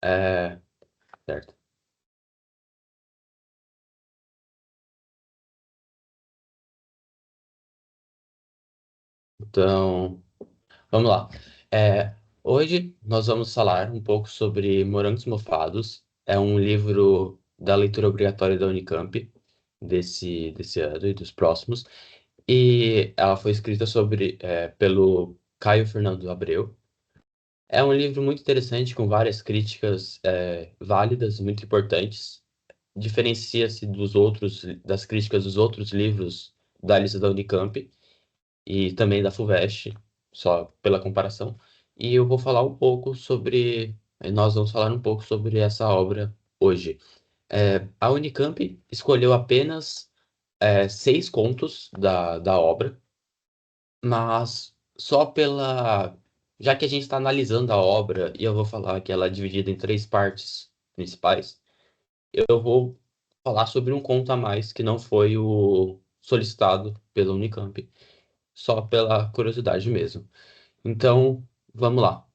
É, certo. Então, vamos lá. É, hoje nós vamos falar um pouco sobre Morangos Mofados. É um livro da leitura obrigatória da Unicamp desse ano e dos próximos. E ela foi escrita pelo Caio Fernando Abreu. É um livro muito interessante, com várias críticas válidas, muito importantes. Diferencia-se das críticas dos outros livros da lista da Unicamp e também da FUVEST, só pela comparação. E eu vou falar um pouco sobre. Nós vamos falar um pouco sobre essa obra hoje. A Unicamp escolheu apenas 6 contos da obra, mas só pela. Já que a gente está analisando a obra, e eu vou falar que ela é dividida em 3 partes principais, eu vou falar sobre um conto a mais que não foi o solicitado pela Unicamp, só pela curiosidade mesmo. Então, vamos lá.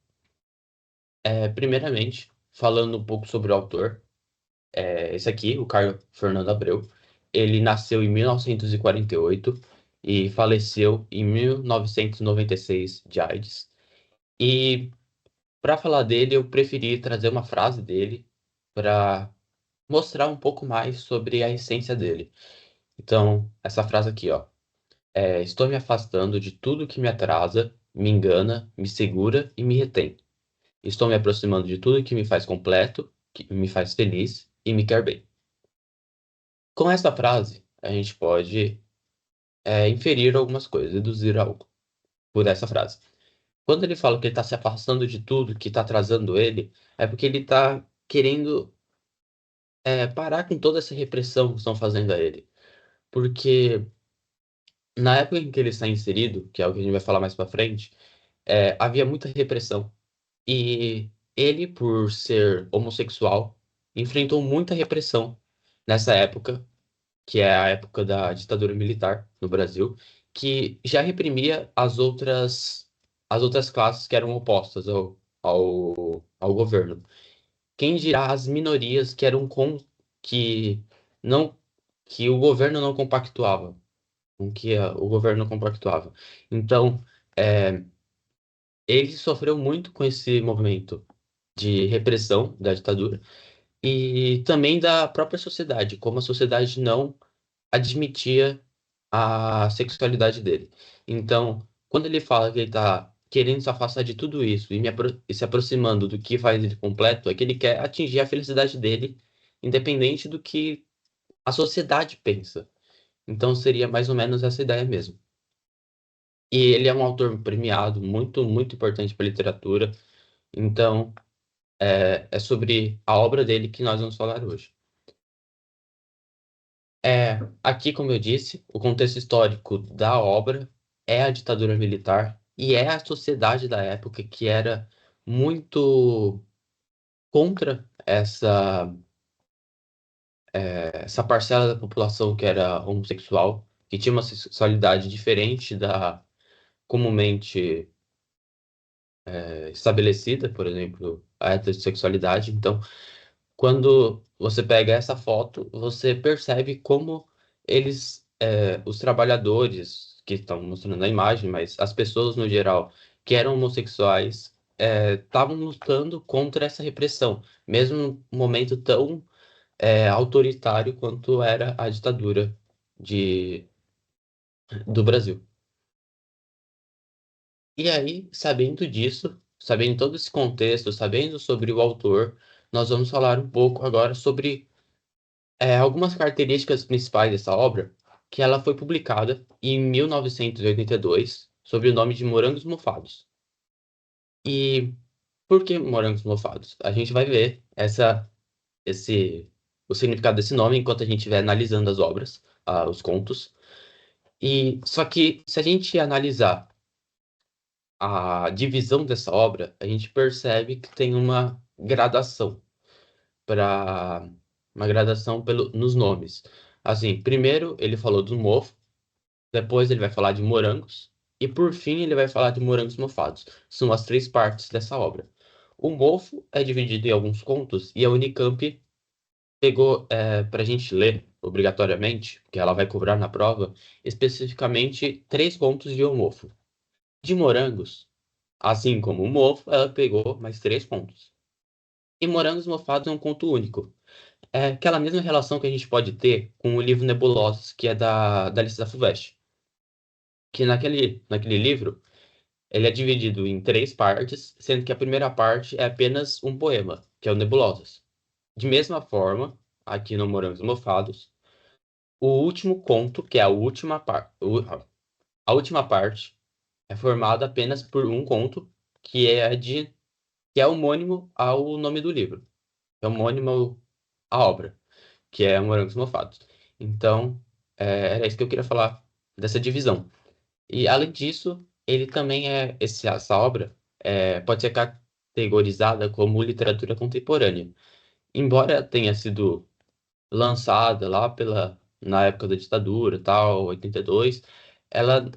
Primeiramente, falando um pouco sobre o autor, esse aqui, o Caio Fernando Abreu, ele nasceu em 1948 e faleceu em 1996 de AIDS. E para falar dele, eu preferi trazer uma frase dele para mostrar um pouco mais sobre a essência dele. Então, essa frase aqui, ó. Estou me afastando de tudo que me atrasa, me engana, me segura e me retém. Estou me aproximando de tudo que me faz completo, que me faz feliz e me quer bem. Com essa frase, a gente pode inferir algumas coisas, deduzir algo por essa frase. Quando ele fala que ele está se afastando de tudo que está atrasando ele, é porque ele está querendo parar com toda essa repressão que estão fazendo a ele. Porque na época em que ele está inserido, que é o que a gente vai falar mais para frente, havia muita repressão. E ele, por ser homossexual, enfrentou muita repressão nessa época, que é a época da ditadura militar no Brasil, que já reprimia as outras classes que eram opostas ao governo. Quem dirá as minorias que não que o governo não compactuava, com que o governo não compactuava. Então, é, ele sofreu muito com esse movimento de repressão da ditadura e também da própria sociedade, como a sociedade não admitia a sexualidade dele. Então, quando ele fala que ele está querendo se afastar de tudo isso e se aproximando do que faz ele completo, é que ele quer atingir a felicidade dele, independente do que a sociedade pensa. Então, seria mais ou menos essa ideia mesmo. E ele é um autor premiado, muito, muito importante para a literatura. Então, é sobre a obra dele que nós vamos falar hoje. Aqui, como eu disse, o contexto histórico da obra é a ditadura militar e é a sociedade da época que era muito contra essa parcela da população que era homossexual, que tinha uma sexualidade diferente da comumente estabelecida, por exemplo, a heterossexualidade. Então, quando você pega essa foto, você percebe como os trabalhadores que estão mostrando a imagem, mas as pessoas no geral que eram homossexuais, estavam lutando contra essa repressão, mesmo num momento tão autoritário quanto era a ditadura de, do Brasil. E aí, sabendo disso, sabendo todo esse contexto, sabendo sobre o autor, nós vamos falar um pouco agora sobre algumas características principais dessa obra, que ela foi publicada em 1982 sob o nome de Morangos Mofados. E por que Morangos Mofados? A gente vai ver esse, o significado desse nome enquanto a gente estiver analisando as obras, os contos. E só que se a gente analisar a divisão dessa obra, a gente percebe que tem para uma gradação nos nomes. Assim, primeiro ele falou do mofo, depois ele vai falar de morangos, e por fim ele vai falar de morangos mofados. São as 3 partes dessa obra. O Mofo é dividido em alguns contos e a Unicamp pegou para a gente ler obrigatoriamente, que ela vai cobrar na prova, especificamente três contos de O Mofo. De Morangos, assim como o Mofo, ela pegou mais três contos. E Morangos Mofados é um conto único. É aquela mesma relação que a gente pode ter com o livro Nebulosos, que é da Alice da FUVEST. Que naquele livro, ele é dividido em três partes, sendo que a primeira parte é apenas um poema, que é o Nebulosas. De mesma forma, aqui no Morangos Mofados, o último conto, que é a última parte, é formada apenas por um conto, que é de que é homônimo ao nome do livro. É homônimo à obra, que é Morangos Mofados. Então, era isso que eu queria falar dessa divisão. E, além disso, ele também essa obra pode ser categorizada como literatura contemporânea. Embora tenha sido lançada lá na época da ditadura, tal, 82, ela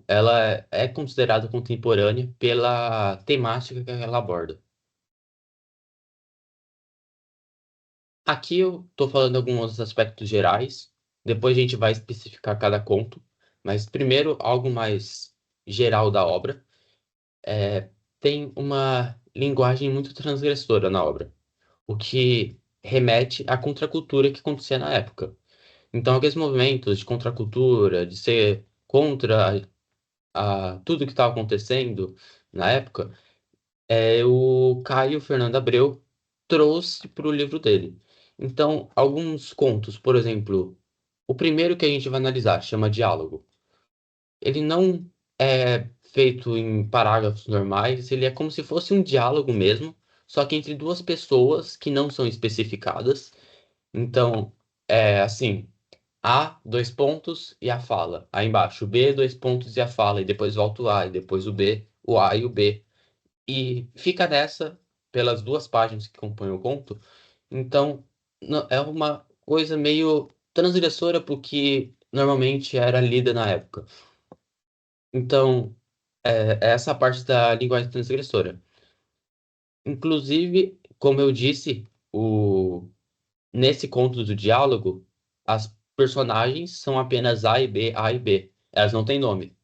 ela é considerada contemporânea pela temática que ela aborda. Aqui eu estou falando alguns aspectos gerais, depois a gente vai especificar cada conto, mas primeiro algo mais geral da obra. Tem uma linguagem muito transgressora na obra, o que remete à contracultura que acontecia na época. Então, aqueles movimentos de contracultura, de ser contra tudo que estava acontecendo na época, o Caio Fernando Abreu trouxe para o livro dele. Então, alguns contos, por exemplo, o primeiro que a gente vai analisar chama Diálogo. Ele não é feito em parágrafos normais, ele é como se fosse um diálogo mesmo, só que entre duas pessoas que não são especificadas. Então, é assim, A, dois pontos e a fala. Aí embaixo, B, dois pontos e a fala, e depois volta o A, e depois o B, o A e o B. E fica nessa pelas duas páginas que compõem o conto. Então, é uma coisa meio transgressora porque normalmente era lida na época. Então, é essa parte da linguagem transgressora. Inclusive, como eu disse, nesse conto do diálogo, as personagens são apenas A e B, A e B. Elas não têm nome.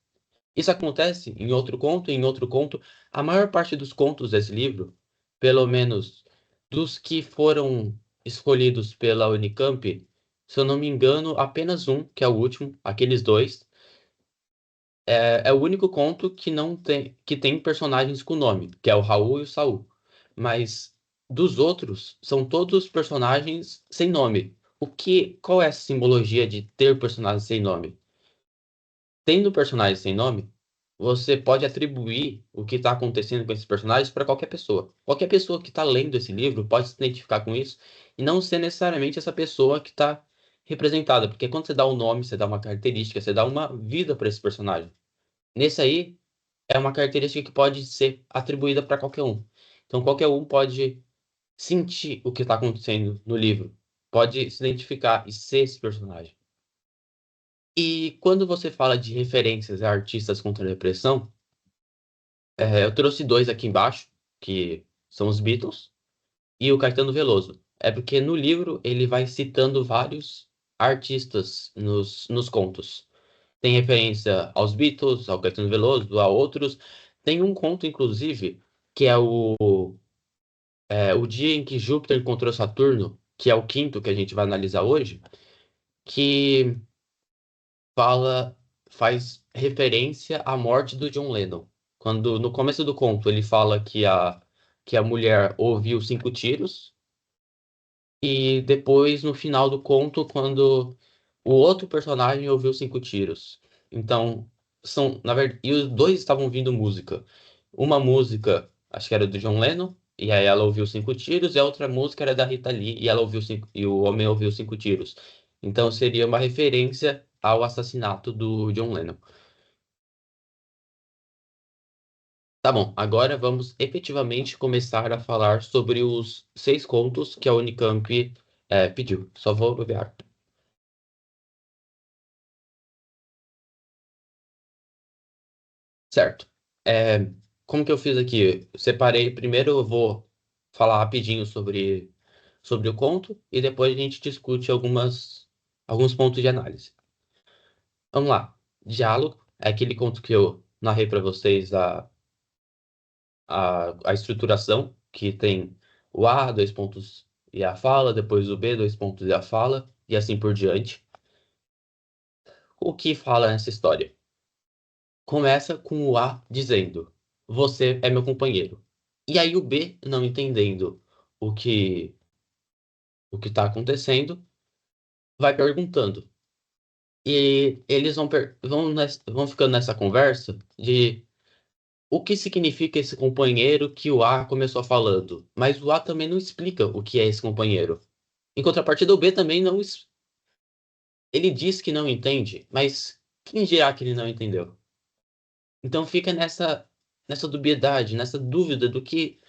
Isso acontece em outro conto, e em outro conto. A maior parte dos contos desse livro, pelo menos dos que foram escolhidos pela Unicamp, se eu não me engano, apenas um, que é o último, aqueles dois, é o único conto que tem personagens com nome, que é o Raul e o Saul. Mas dos outros, são todos personagens sem nome. Qual é a simbologia de ter personagens sem nome? Tendo personagens sem nome, você pode atribuir o que está acontecendo com esses personagens para qualquer pessoa. Qualquer pessoa que está lendo esse livro pode se identificar com isso e não ser necessariamente essa pessoa que está representada, porque quando você dá um nome, você dá uma característica, você dá uma vida para esse personagem. Nesse aí, é uma característica que pode ser atribuída para qualquer um. Então, qualquer um pode sentir o que está acontecendo no livro, pode se identificar e ser esse personagem. E quando você fala de referências a artistas contra a depressão, eu trouxe dois aqui embaixo, que são os Beatles e o Caetano Veloso. É porque no livro ele vai citando vários artistas nos contos. Tem referência aos Beatles, ao Caetano Veloso, a outros. Tem um conto, inclusive, que é o dia em que Júpiter encontrou Saturno, que é o quinto que a gente vai analisar hoje, que fala, faz referência à morte do John Lennon. Quando no começo do conto ele fala que a mulher ouviu cinco tiros, e depois no final do conto, quando o outro personagem ouviu cinco tiros. Então, na verdade, e os dois estavam ouvindo música. Uma música, acho que era do John Lennon, e aí ela ouviu cinco tiros, e a outra música era da Rita Lee, e ela ouviu e o homem ouviu cinco tiros. Então seria uma referência ao assassinato do John Lennon. Tá bom, agora vamos efetivamente começar a falar sobre os seis contos que a Unicamp pediu. Só vou beber. Certo. É, como que eu fiz aqui? Eu separei, primeiro eu vou falar rapidinho sobre o conto e depois a gente discute alguns pontos de análise. Vamos lá. Diálogo é aquele conto que eu narrei para vocês a estruturação, que tem o A, dois pontos e a fala, depois o B, dois pontos e a fala, e assim por diante. O que fala nessa história? Começa com o A dizendo: Você é meu companheiro. E aí o B, não entendendo o que o que está acontecendo, vai perguntando. E eles vão ficando nessa conversa de o que significa esse companheiro que o A começou falando. Mas o A também não explica o que é esse companheiro. Em contrapartida, o B também não. Ele diz que não entende, mas quem dirá que ele não entendeu? Então fica nessa dubiedade, nessa dúvida do que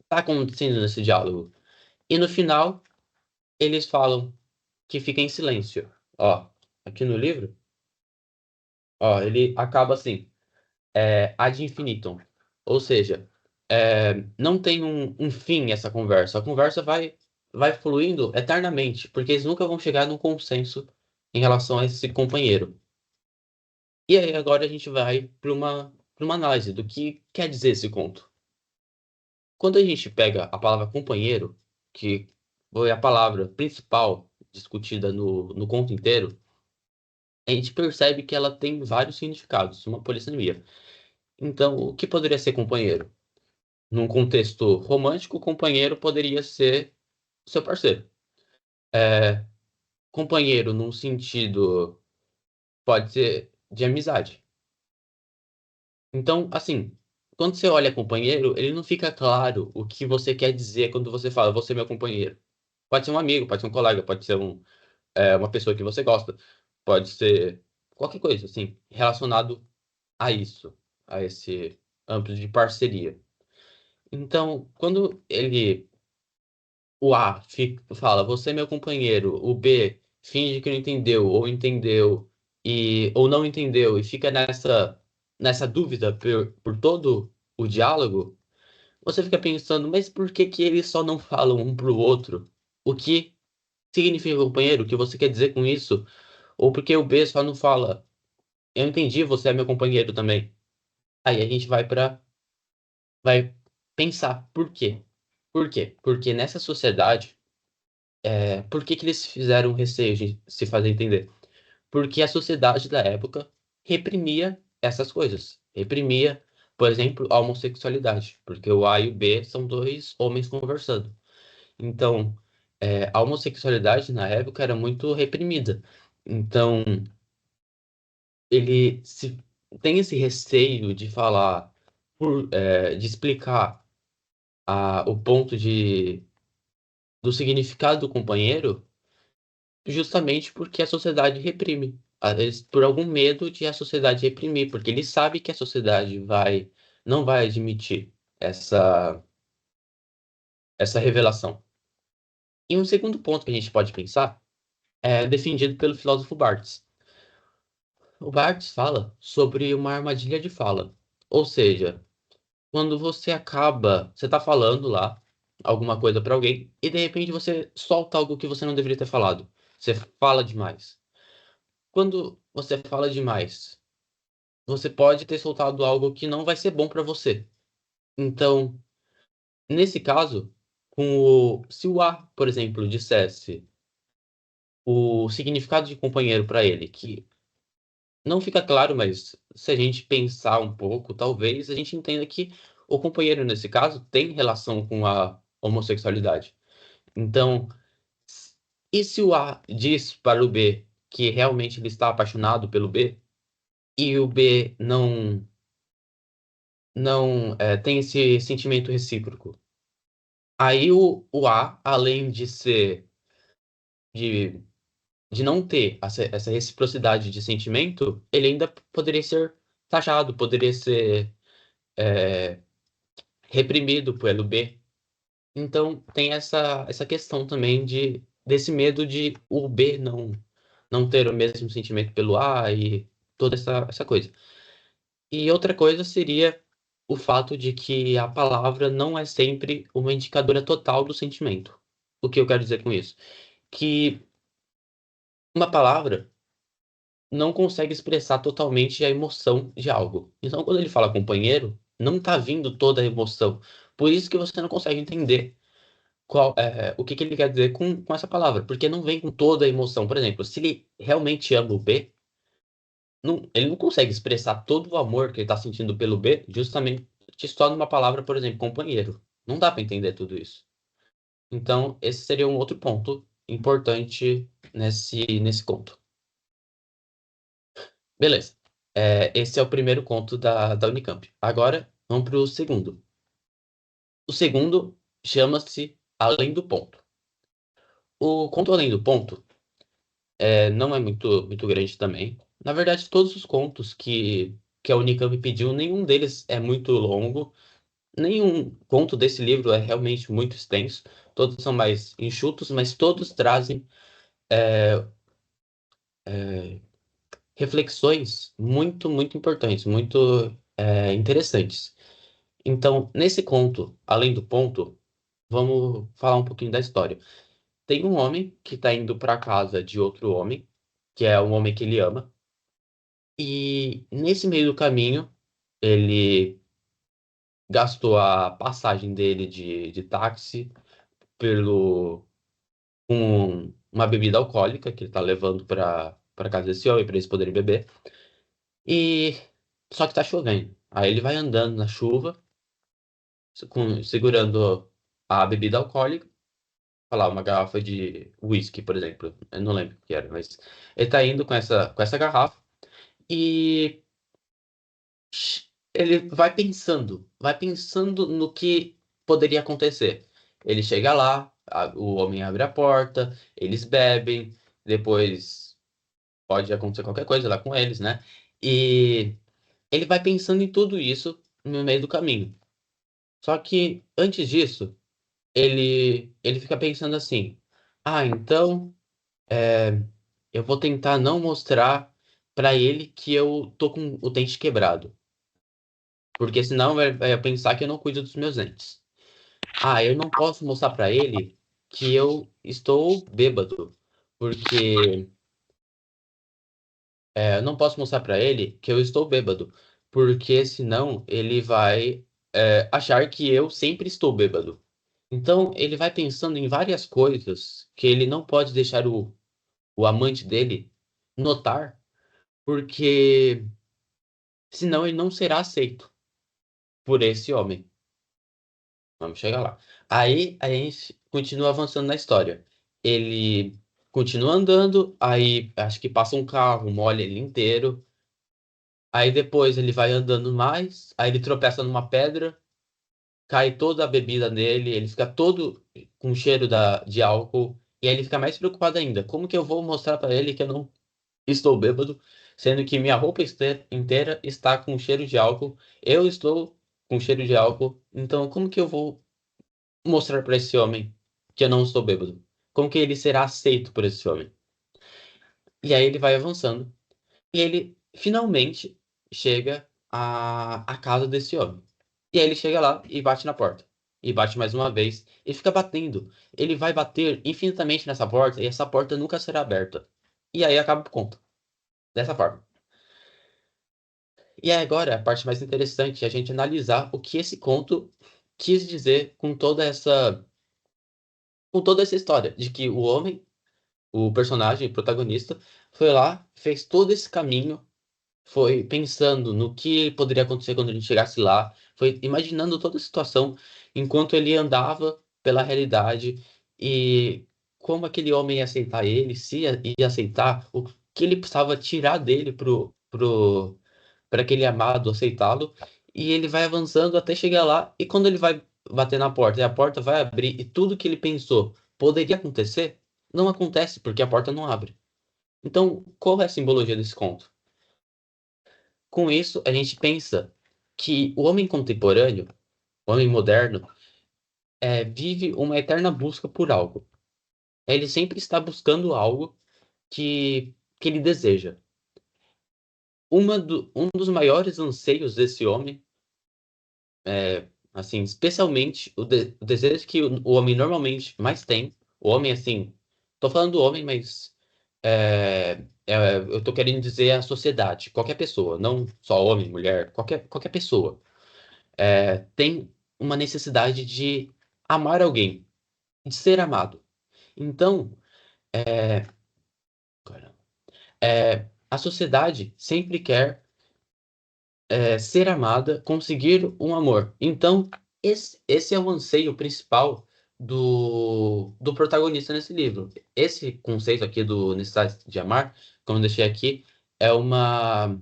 está acontecendo nesse diálogo. E no final, eles falam que fica em silêncio. Ó, aqui no livro, ó, ele acaba assim, ad infinitum. Ou seja, não tem um fim essa conversa. A conversa vai fluindo eternamente, porque eles nunca vão chegar num consenso em relação a esse companheiro. E aí agora a gente vai para uma análise do que quer dizer esse conto. Quando a gente pega a palavra companheiro, que foi a palavra principal discutida no conto inteiro, a gente percebe que ela tem vários significados, uma polissemia. Então, o que poderia ser companheiro? Num contexto romântico, companheiro poderia ser seu parceiro. É, companheiro, num sentido, pode ser de amizade. Então, assim, quando você olha companheiro, ele não fica claro o que você quer dizer quando você fala, você é meu companheiro. Pode ser um amigo, pode ser um colega, pode ser uma pessoa que você gosta, pode ser qualquer coisa, assim, relacionado a isso, a esse âmbito de parceria. Então, quando o A fala, você é meu companheiro, o B finge que não entendeu, ou entendeu, ou não entendeu, e fica nessa dúvida por todo o diálogo, você fica pensando, mas por que que eles só não falam um pro outro? O que significa companheiro? O que você quer dizer com isso? Ou porque o B só não fala, eu entendi, você é meu companheiro também. Aí a gente vai pensar, por quê? Por quê? Porque nessa sociedade, por que que eles fizeram receio de se fazer entender? Porque a sociedade da época reprimia essas coisas. Reprimia, por exemplo, a homossexualidade, porque o A e o B são dois homens conversando. Então, a homossexualidade na época era muito reprimida. Então, ele tem esse receio de falar, de explicar o ponto do significado do companheiro, justamente porque a sociedade reprime. Às vezes, por algum medo de a sociedade reprimir, porque ele sabe que a sociedade não vai admitir essa revelação. E um segundo ponto que a gente pode pensar é defendido pelo filósofo Barthes. O Barthes fala sobre uma armadilha de fala. Ou seja, quando você está falando lá alguma coisa para alguém e de repente você solta algo que você não deveria ter falado. Você fala demais. Quando você fala demais, você pode ter soltado algo que não vai ser bom para você. Então, nesse caso, se o A, por exemplo, dissesse o significado de companheiro para ele, que não fica claro, mas se a gente pensar um pouco, talvez a gente entenda que o companheiro, nesse caso, tem relação com a homossexualidade. Então, e se o A diz para o B que realmente ele está apaixonado pelo B e o B não tem esse sentimento recíproco? Aí o A, além de, de não ter essa reciprocidade de sentimento, ele ainda poderia ser taxado, poderia ser é, reprimido pelo B. Então tem essa questão também desse medo de o B não ter o mesmo sentimento pelo A e toda essa coisa. E outra coisa seria o fato de que a palavra não é sempre uma indicadora total do sentimento. O que eu quero dizer com isso? Que uma palavra não consegue expressar totalmente a emoção de algo. Então, quando ele fala companheiro, não está vindo toda a emoção. Por isso que você não consegue entender o que ele quer dizer com essa palavra, porque não vem com toda a emoção. Por exemplo, se ele realmente ama o B, ele não consegue expressar todo o amor que ele está sentindo pelo B justamente só numa palavra, por exemplo, companheiro. Não dá para entender tudo isso. Então, esse seria um outro ponto importante nesse conto. Beleza. Esse é o primeiro conto da Unicamp. Agora, vamos para o segundo. O segundo chama-se Além do Ponto. O conto Além do Ponto não é muito grande também. Na verdade, todos os contos que a Unicamp pediu, nenhum deles é muito longo. Nenhum conto desse livro é realmente muito extenso. Todos são mais enxutos, mas todos trazem reflexões muito importantes, muito interessantes. Então, nesse conto, Além do Ponto, vamos falar um pouquinho da história. Tem um homem que está indo para a casa de outro homem, que é um homem que ele ama, e nesse meio do caminho, ele gastou a passagem dele de táxi pelo com uma bebida alcoólica que ele está levando para casa desse homem, para eles poderem beber, e só que está chovendo. Aí ele vai andando na chuva, segurando a bebida alcoólica, falar uma garrafa de whisky, por exemplo. Eu não lembro o que era, mas ele tá indo com essa garrafa e ele vai pensando no que poderia acontecer. Ele chega lá, o homem abre a porta, eles bebem, depois pode acontecer qualquer coisa lá com eles, né? E ele vai pensando em tudo isso no meio do caminho. Só que antes disso, ele fica pensando assim: ah, então eu vou tentar não mostrar pra ele que eu tô com o dente quebrado, porque senão vai pensar que eu não cuido dos meus dentes. Ah, eu não posso mostrar pra ele que eu estou bêbado, porque eu não posso mostrar pra ele que eu estou bêbado, porque senão ele vai achar que eu sempre estou bêbado. Então ele vai pensando em várias coisas que ele não pode deixar o amante dele notar, porque senão ele não será aceito por esse homem. Vamos chegar lá. Aí a gente continua avançando na história. Ele continua andando, aí acho que passa um carro, molha ele inteiro. Aí depois ele vai andando mais, aí ele tropeça numa pedra, cai toda a bebida nele, ele fica todo com cheiro de álcool, e aí ele fica mais preocupado ainda. Como que eu vou mostrar para ele que eu não estou bêbado, sendo que minha roupa inteira está com cheiro de álcool, eu estou com cheiro de álcool, então como que eu vou mostrar para esse homem que eu não estou bêbado? Como que ele será aceito por esse homem? E aí ele vai avançando, e ele finalmente chega à casa desse homem. E aí ele chega lá e bate na porta. E bate mais uma vez, e fica batendo. Ele vai bater infinitamente nessa porta, e essa porta nunca será aberta. E aí acaba o conto. Dessa forma. E agora, a parte mais interessante é a gente analisar o que esse conto quis dizer com toda essa história, de que o homem, o personagem, o protagonista, foi lá, fez todo esse caminho, foi pensando no que poderia acontecer quando ele chegasse lá, foi imaginando toda a situação enquanto ele andava pela realidade e como aquele homem ia aceitar ele, se ia aceitar, o que ele precisava tirar dele para aquele amado aceitá-lo, e ele vai avançando até chegar lá, e quando ele vai bater na porta, e a porta vai abrir, e tudo que ele pensou poderia acontecer, não acontece, porque a porta não abre. Então, qual é a simbologia desse conto? Com isso, a gente pensa que o homem contemporâneo, o homem moderno, vive uma eterna busca por algo. Ele sempre está buscando algo que ele deseja. Um dos maiores anseios desse homem assim, especialmente o desejo que o homem normalmente mais tem. O homem, assim, tô falando do homem, mas eu tô querendo dizer a sociedade, qualquer pessoa, não só homem, mulher, qualquer pessoa, tem uma necessidade de amar alguém, de ser amado. Então, caramba, a sociedade sempre quer ser amada, conseguir um amor. Então, esse é o anseio principal do protagonista nesse livro. Esse conceito aqui do necessidade de amar, como eu deixei aqui, é uma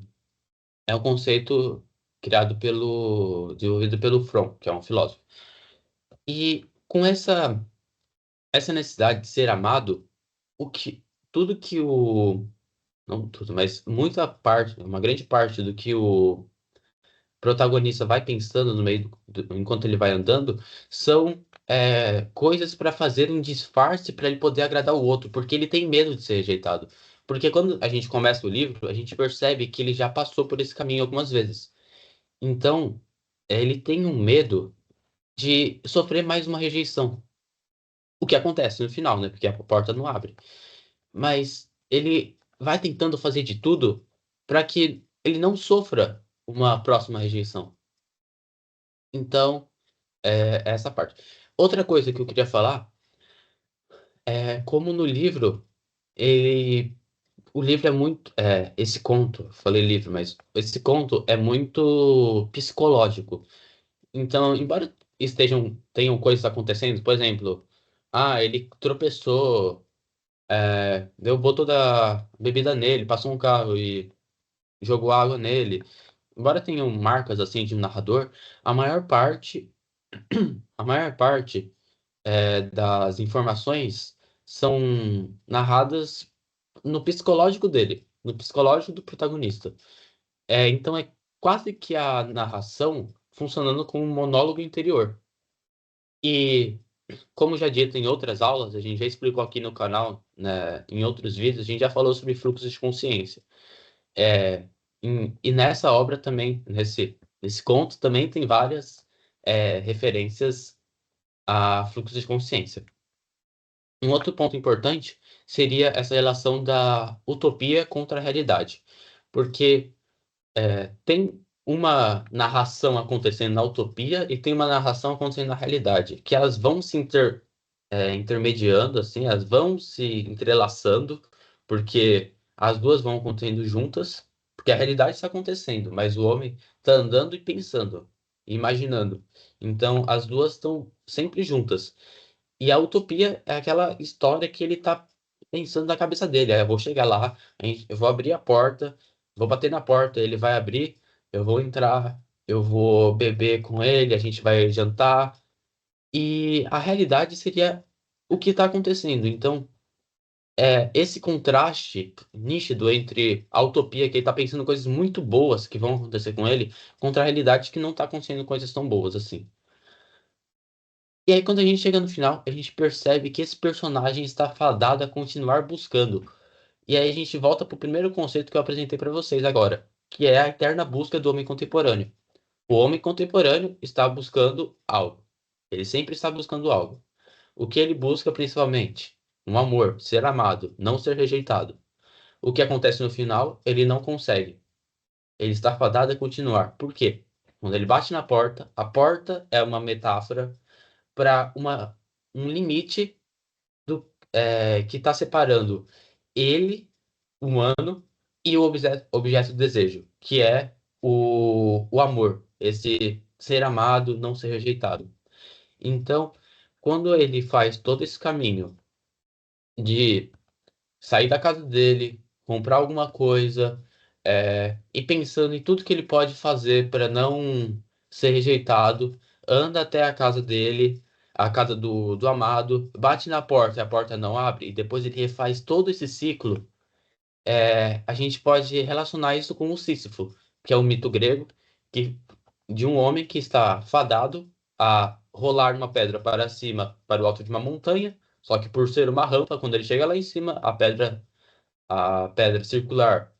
é um conceito desenvolvido pelo Fromm, que é um filósofo. E com essa necessidade de ser amado, o que tudo que o não tudo, mas muita parte, uma grande parte do que o protagonista vai pensando no meio enquanto ele vai andando são coisas para fazer um disfarce para ele poder agradar o outro, porque ele tem medo de ser rejeitado. Porque quando a gente começa o livro, a gente percebe que ele já passou por esse caminho algumas vezes. Então, ele tem um medo de sofrer mais uma rejeição. O que acontece no final, né? Porque a porta não abre. Mas ele vai tentando fazer de tudo para que ele não sofra uma próxima rejeição. Então, essa parte. Outra coisa que eu queria falar é como no livro, ele, o livro é muito, esse conto, falei livro, mas esse conto é muito psicológico. Então, embora tenham coisas acontecendo, por exemplo, ele tropeçou, deu, botou da bebida nele, passou um carro e jogou água nele. Embora tenham marcas assim de narrador, a maior parte, a maior parte das informações são narradas no psicológico dele, no psicológico do protagonista. Então é quase que a narração funcionando como um monólogo interior. E, como já dito em outras aulas, a gente já explicou aqui no canal, né, em outros vídeos, a gente já falou sobre fluxos de consciência. É, e nessa obra também, nesse conto, também tem várias referências a fluxos de consciência. Um outro ponto importante seria essa relação da utopia contra a realidade, porque tem uma narração acontecendo na utopia e tem uma narração acontecendo na realidade, que elas vão se intermediando, assim, elas vão se entrelaçando, porque as duas vão acontecendo juntas, porque a realidade está acontecendo, mas o homem está andando e pensando, e imaginando. Então, as duas estão sempre juntas. E a utopia é aquela história que ele tá pensando na cabeça dele. Eu vou chegar lá, eu vou abrir a porta, vou bater na porta, ele vai abrir, eu vou entrar, eu vou beber com ele, a gente vai jantar. E a realidade seria o que está acontecendo. Então, esse contraste nítido entre a utopia, que ele está pensando coisas muito boas que vão acontecer com ele, contra a realidade que não está acontecendo coisas tão boas assim. E aí, quando a gente chega no final, a gente percebe que esse personagem está fadado a continuar buscando. E aí a gente volta para o primeiro conceito que eu apresentei para vocês agora, que é a eterna busca do homem contemporâneo. O homem contemporâneo está buscando algo. Ele sempre está buscando algo. O que ele busca principalmente? Um amor, ser amado, não ser rejeitado. O que acontece no final? Ele não consegue. Ele está fadado a continuar. Por quê? Quando ele bate na porta, a porta é uma metáfora para um limite que está separando ele, humano, e o objeto do desejo, que é o amor, esse ser amado, não ser rejeitado. Então, quando ele faz todo esse caminho de sair da casa dele, comprar alguma coisa, e pensando em tudo que ele pode fazer para não ser rejeitado, anda até a casa dele, a casa do amado, bate na porta e a porta não abre, e depois ele refaz todo esse ciclo. A gente pode relacionar isso com o Sísifo, que é um mito grego que, de um homem que está fadado a rolar uma pedra para cima, para o alto de uma montanha, só que por ser uma rampa, quando ele chega lá em cima, a pedra circular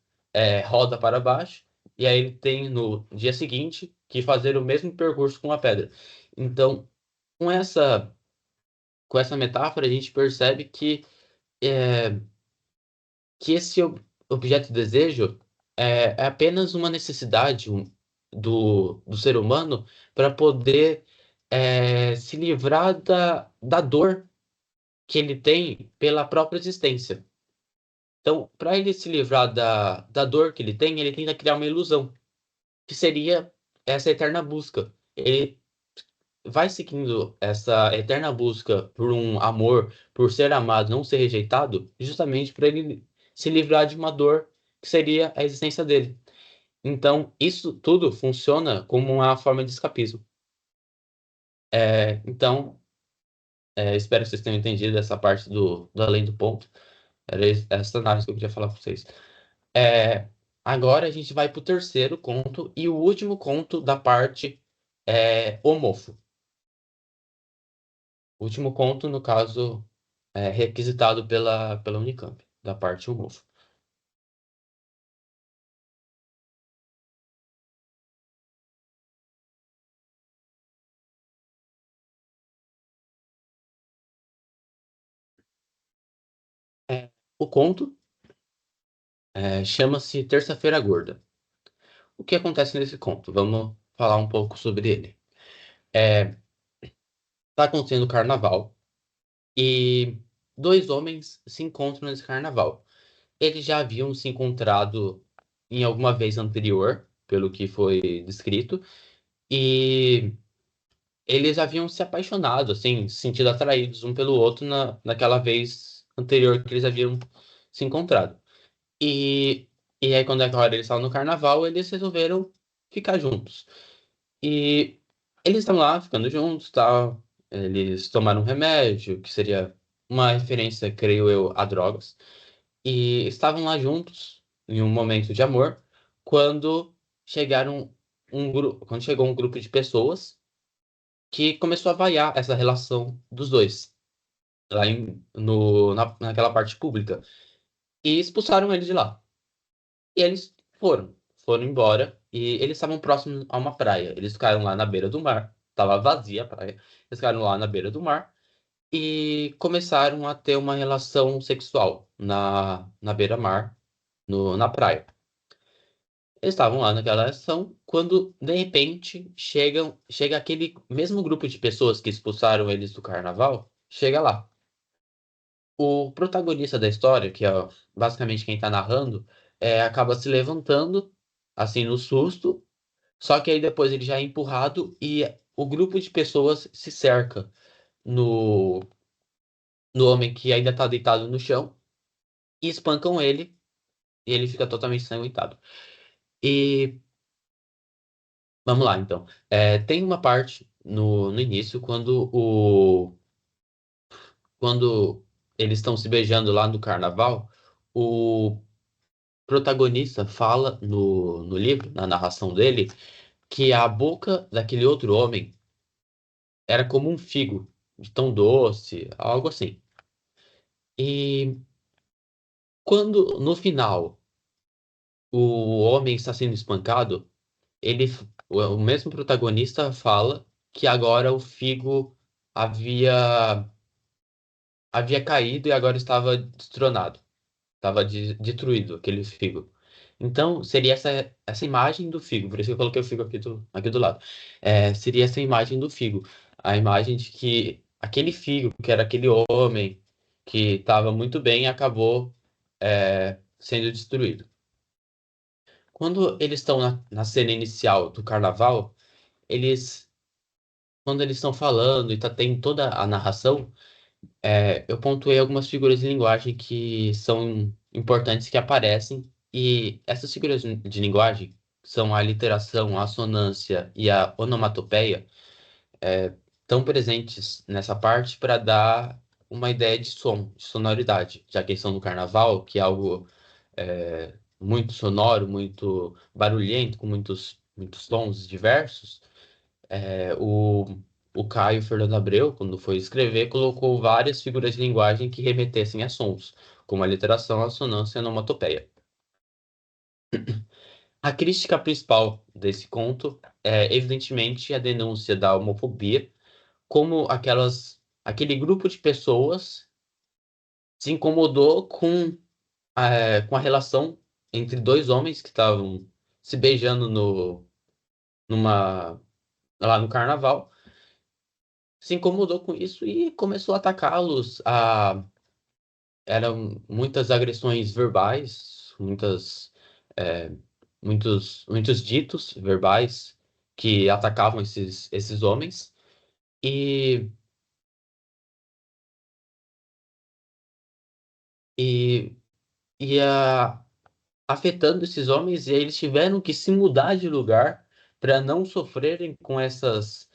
roda para baixo e aí ele tem no dia seguinte que fazer o mesmo percurso com a pedra. Então, com essa, com essa metáfora, a gente percebe é, que esse objeto de desejo é apenas uma necessidade do ser humano para poder se livrar da dor que ele tem pela própria existência. Então, para ele se livrar da dor que ele tenta criar uma ilusão, que seria essa eterna busca. Ele vai seguindo essa eterna busca por um amor, por ser amado, não ser rejeitado, justamente para ele se livrar de uma dor que seria a existência dele. Então, isso tudo funciona como uma forma de escapismo. Então, espero que vocês tenham entendido essa parte do além do ponto. Era essa análise que eu queria falar para vocês. É, Agora a gente vai para o terceiro conto e o último conto da parte homofo. O último conto, no caso, requisitado pela Unicamp, da parte homofo. O conto chama-se Terça-feira Gorda. O que acontece nesse conto? Vamos falar um pouco sobre ele. Está acontecendo o carnaval e dois homens se encontram nesse carnaval. Eles já haviam se encontrado em alguma vez anterior, pelo que foi descrito, e eles haviam se apaixonado, assim, se sentido atraídos um pelo outro naquela vez anterior que eles haviam se encontrado. E, e aí, quando agora eles estavam no carnaval, eles resolveram ficar juntos. E eles estão lá ficando juntos, tal. Eles tomaram um remédio, que seria uma referência, creio eu, a drogas. E estavam lá juntos em um momento de amor, quando quando chegou um grupo de pessoas que começou a vaiar essa relação dos dois lá naquela parte pública e expulsaram eles de lá. E eles foram embora e eles estavam próximos a uma praia. Eles ficaram lá na beira do mar, estava vazia a praia. Eles ficaram lá na beira do mar e começaram a ter uma relação sexual na beira-mar, na praia. Eles estavam lá naquela ação quando, de repente, chega aquele mesmo grupo de pessoas que expulsaram eles do carnaval, chega lá. O protagonista da história, que é basicamente quem tá narrando, acaba se levantando, assim, no susto, só que aí depois ele já é empurrado e o grupo de pessoas se cerca no, no homem que ainda tá deitado no chão e espancam ele e ele fica totalmente ensanguentado. E vamos lá, então. Tem uma parte no início, quando eles estão se beijando lá no carnaval, o protagonista fala no livro, na narração dele, que a boca daquele outro homem era como um figo, de tão doce, algo assim. E quando, no final, o homem está sendo espancado, o mesmo protagonista fala que agora o figo havia havia caído e agora estava destronado, estava destruído aquele figo. Então, seria essa imagem do figo, por isso que eu coloquei o figo aqui do lado. Seria essa imagem do figo, a imagem de que aquele figo, que era aquele homem que estava muito bem, acabou sendo destruído. Quando eles estão na cena inicial do carnaval, eles, quando eles estão falando e tem toda a narração, eu pontuei algumas figuras de linguagem que são importantes que aparecem, e essas figuras de linguagem são a literação, a assonância e a onomatopeia, estão presentes nessa parte para dar uma ideia de som, de sonoridade, já que eles são no carnaval, que é algo muito sonoro, muito barulhento, com muitos tons diversos. O Caio Fernando Abreu, quando foi escrever, colocou várias figuras de linguagem que remetessem a sons, como a literação, a assonância e a onomatopeia. A crítica principal desse conto é, evidentemente, a denúncia da homofobia, como aquele grupo de pessoas se incomodou com a relação entre dois homens que estavam se beijando numa, lá no carnaval, se incomodou com isso e começou a atacá-los. Eram muitas agressões verbais, é, muitos ditos verbais que atacavam esses homens e, e ia afetando esses homens, e aí eles tiveram que se mudar de lugar para não sofrerem com essas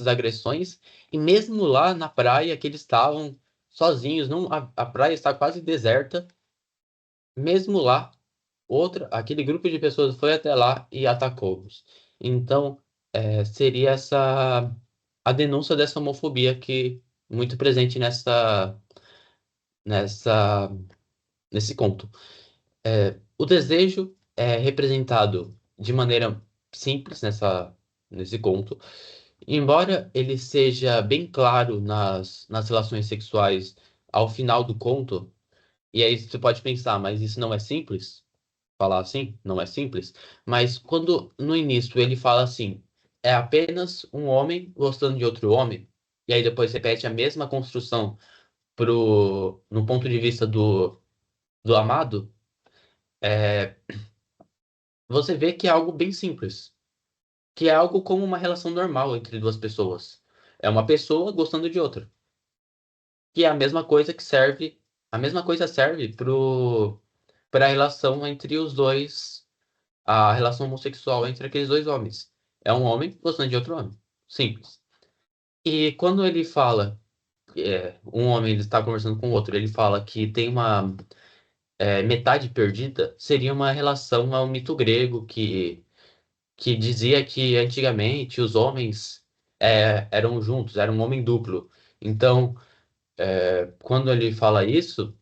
agressões. E mesmo lá na praia que eles estavam sozinhos, não, a praia está quase deserta. Mesmo lá, aquele grupo de pessoas foi até lá e atacou-os. Então, seria essa a denúncia dessa homofobia que muito presente nessa nesse conto. O desejo é representado de maneira simples nesse conto. Embora ele seja bem claro nas relações sexuais ao final do conto, e aí você pode pensar, mas isso não é simples? Falar assim? Não é simples? Mas quando no início ele fala assim, é apenas um homem gostando de outro homem, e aí depois repete a mesma construção no ponto de vista do amado, é, você vê que é algo bem simples, que é algo como uma relação normal entre duas pessoas. É uma pessoa gostando de outra. Que é a mesma coisa serve para a relação entre os dois, a relação homossexual entre aqueles dois homens. É um homem gostando de outro homem. Simples. E quando ele fala, um homem ele está conversando com o outro, ele fala que tem uma metade perdida, seria uma relação ao mito grego que dizia que antigamente os homens eram juntos, era um homem duplo. Então, quando ele fala isso,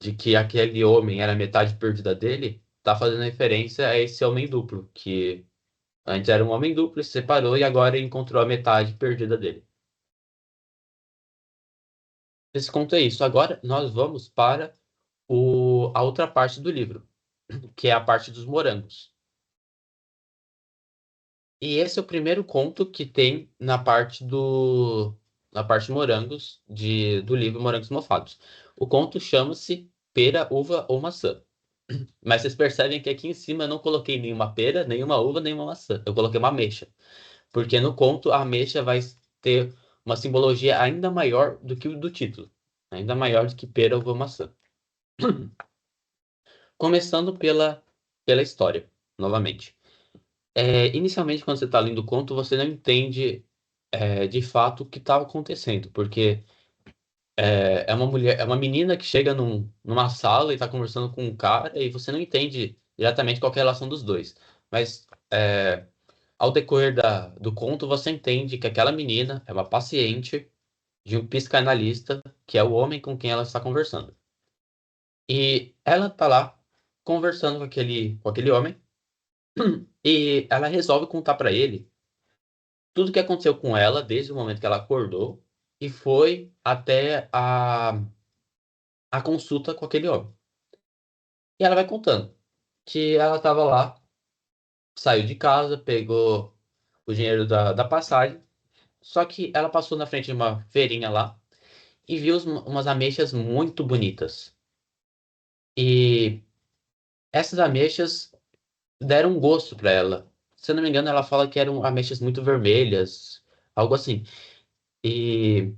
de que aquele homem era a metade perdida dele, tá fazendo referência a esse homem duplo, que antes era um homem duplo, se separou e agora encontrou a metade perdida dele. Esse conto é isso. Agora nós vamos para a outra parte do livro, que é a parte dos morangos. E esse é o primeiro conto que tem na parte morangos do livro Morangos Mofados. O conto chama-se Pera, Uva ou Maçã. Mas vocês percebem que aqui em cima eu não coloquei nenhuma pera, nenhuma uva, nenhuma maçã. Eu coloquei uma ameixa. Porque no conto a ameixa vai ter uma simbologia ainda maior do que o do título. Ainda maior do que pera, uva, maçã. Começando pela história, novamente. Inicialmente, quando você está lendo o conto, você não entende de fato o que estava acontecendo, porque é uma mulher, é uma menina que chega numa sala e está conversando com um cara e você não entende diretamente qual que é a relação dos dois. Mas ao decorrer do conto, você entende que aquela menina é uma paciente de um psicanalista, que é o homem com quem ela está conversando. E ela está lá conversando com aquele homem e ela resolve contar para ele tudo o que aconteceu com ela desde o momento que ela acordou e foi até a consulta com aquele homem. E ela vai contando que ela estava lá, saiu de casa, pegou o dinheiro da passagem, só que ela passou na frente de uma feirinha lá e viu umas ameixas muito bonitas. E essas ameixas deram um gosto para ela. Se eu não me engano, ela fala que eram ameixas muito vermelhas, algo assim. E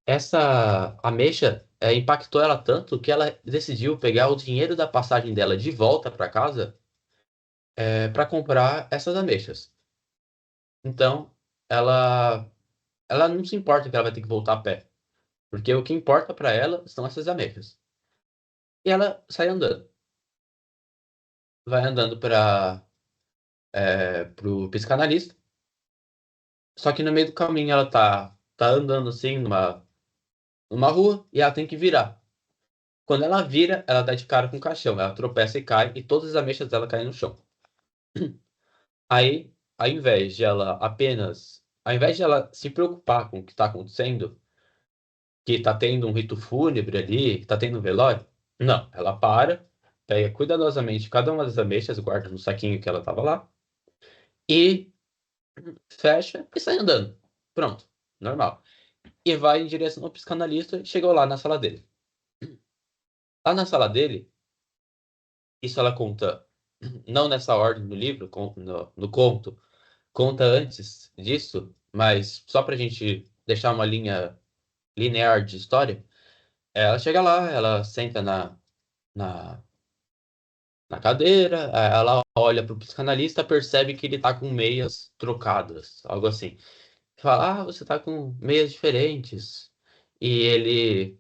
essa ameixa impactou ela tanto que ela decidiu pegar o dinheiro da passagem dela de volta para casa para comprar essas ameixas. Então, ela não se importa que ela vai ter que voltar a pé, porque o que importa para ela são essas ameixas. E ela sai andando. Vai andando pro psicanalista. Só que no meio do caminho ela tá andando assim numa rua e ela tem que virar. Quando ela vira, ela dá de cara com o caixão. Ela tropeça e cai e todas as ameixas dela caem no chão. Aí, ao invés de ela se preocupar com o que está acontecendo, que está tendo um rito fúnebre ali, que está tendo um velório, não, ela para, pega cuidadosamente cada uma das ameixas, guarda no saquinho que ela estava lá, e fecha e sai andando. Pronto, normal. E vai em direção ao psicanalista e chegou lá na sala dele. Lá na sala dele, isso ela conta, não nessa ordem no livro, no conto, conta antes disso, mas só pra gente deixar uma linha linear de história, ela chega lá, ela senta na, na cadeira, ela olha pro psicanalista, percebe que ele tá com meias trocadas, algo assim. Fala, você tá com meias diferentes. E ele.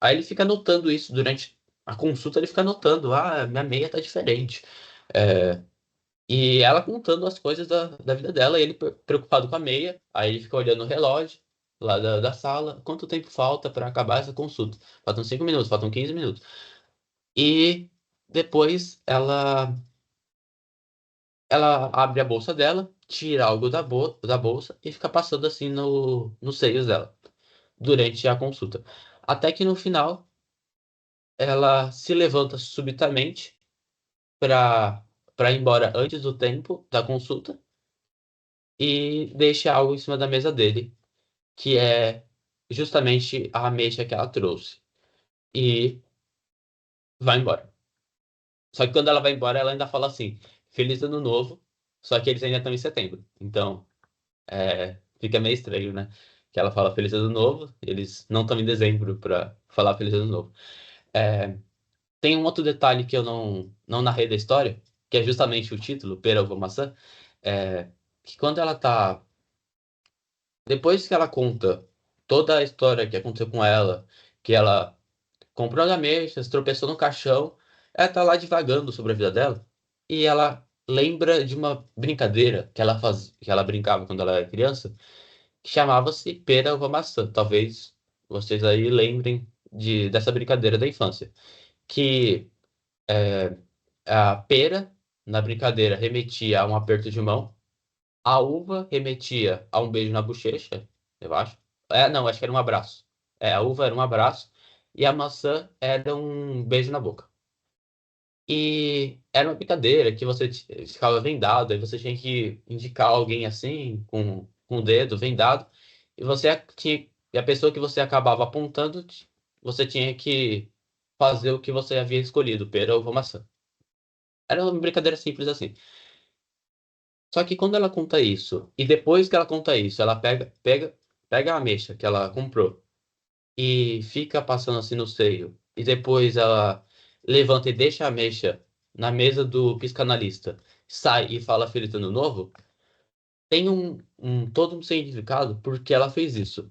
Aí ele fica notando isso durante a consulta, ele fica notando, minha meia tá diferente. É, E ela contando as coisas da vida dela, e ele preocupado com a meia, aí ele fica olhando o relógio lá da sala, quanto tempo falta para acabar essa consulta? Faltam 5 minutos, faltam 15 minutos. E depois ela abre a bolsa dela, tira algo da bolsa e fica passando assim nos seios dela, durante a consulta. Até que no final, ela se levanta subitamente para ir embora antes do tempo da consulta e deixa algo em cima da mesa dele, que é justamente a ameixa que ela trouxe. E vai embora. Só que quando ela vai embora, ela ainda fala assim: Feliz Ano Novo, só que eles ainda estão em setembro. Então, fica meio estranho, né? Que ela fala Feliz Ano Novo, eles não estão em dezembro para falar Feliz Ano Novo. É, Tem um outro detalhe que eu não narrei da história, que é justamente o título, Pera Uva Maçã, é, que quando ela tá. Depois que ela conta toda a história que aconteceu com ela, que ela comprou as ameixas, tropeçou no caixão, ela tá lá divagando sobre a vida dela, e ela lembra de uma brincadeira que ela brincava quando ela era criança, que chamava-se Pera Uva Maçã. Talvez vocês aí lembrem dessa brincadeira da infância. Que a pera, na brincadeira, remetia a um aperto de mão. A uva remetia a um beijo na bochecha, eu acho. Não, acho que era um abraço. A uva era um abraço e a maçã era um beijo na boca. E era uma brincadeira que você ficava vendado, aí você tinha que indicar alguém assim, com o dedo vendado, e e a pessoa que você acabava apontando, você tinha que fazer o que você havia escolhido, pera, uva, maçã. Era uma brincadeira simples assim. Só que quando ela conta isso, e depois que ela conta isso, ela pega a ameixa que ela comprou e fica passando assim no seio, e depois ela levanta e deixa a ameixa na mesa do psicanalista, sai e fala Feliz Ano Novo, tem todo um significado porque ela fez isso.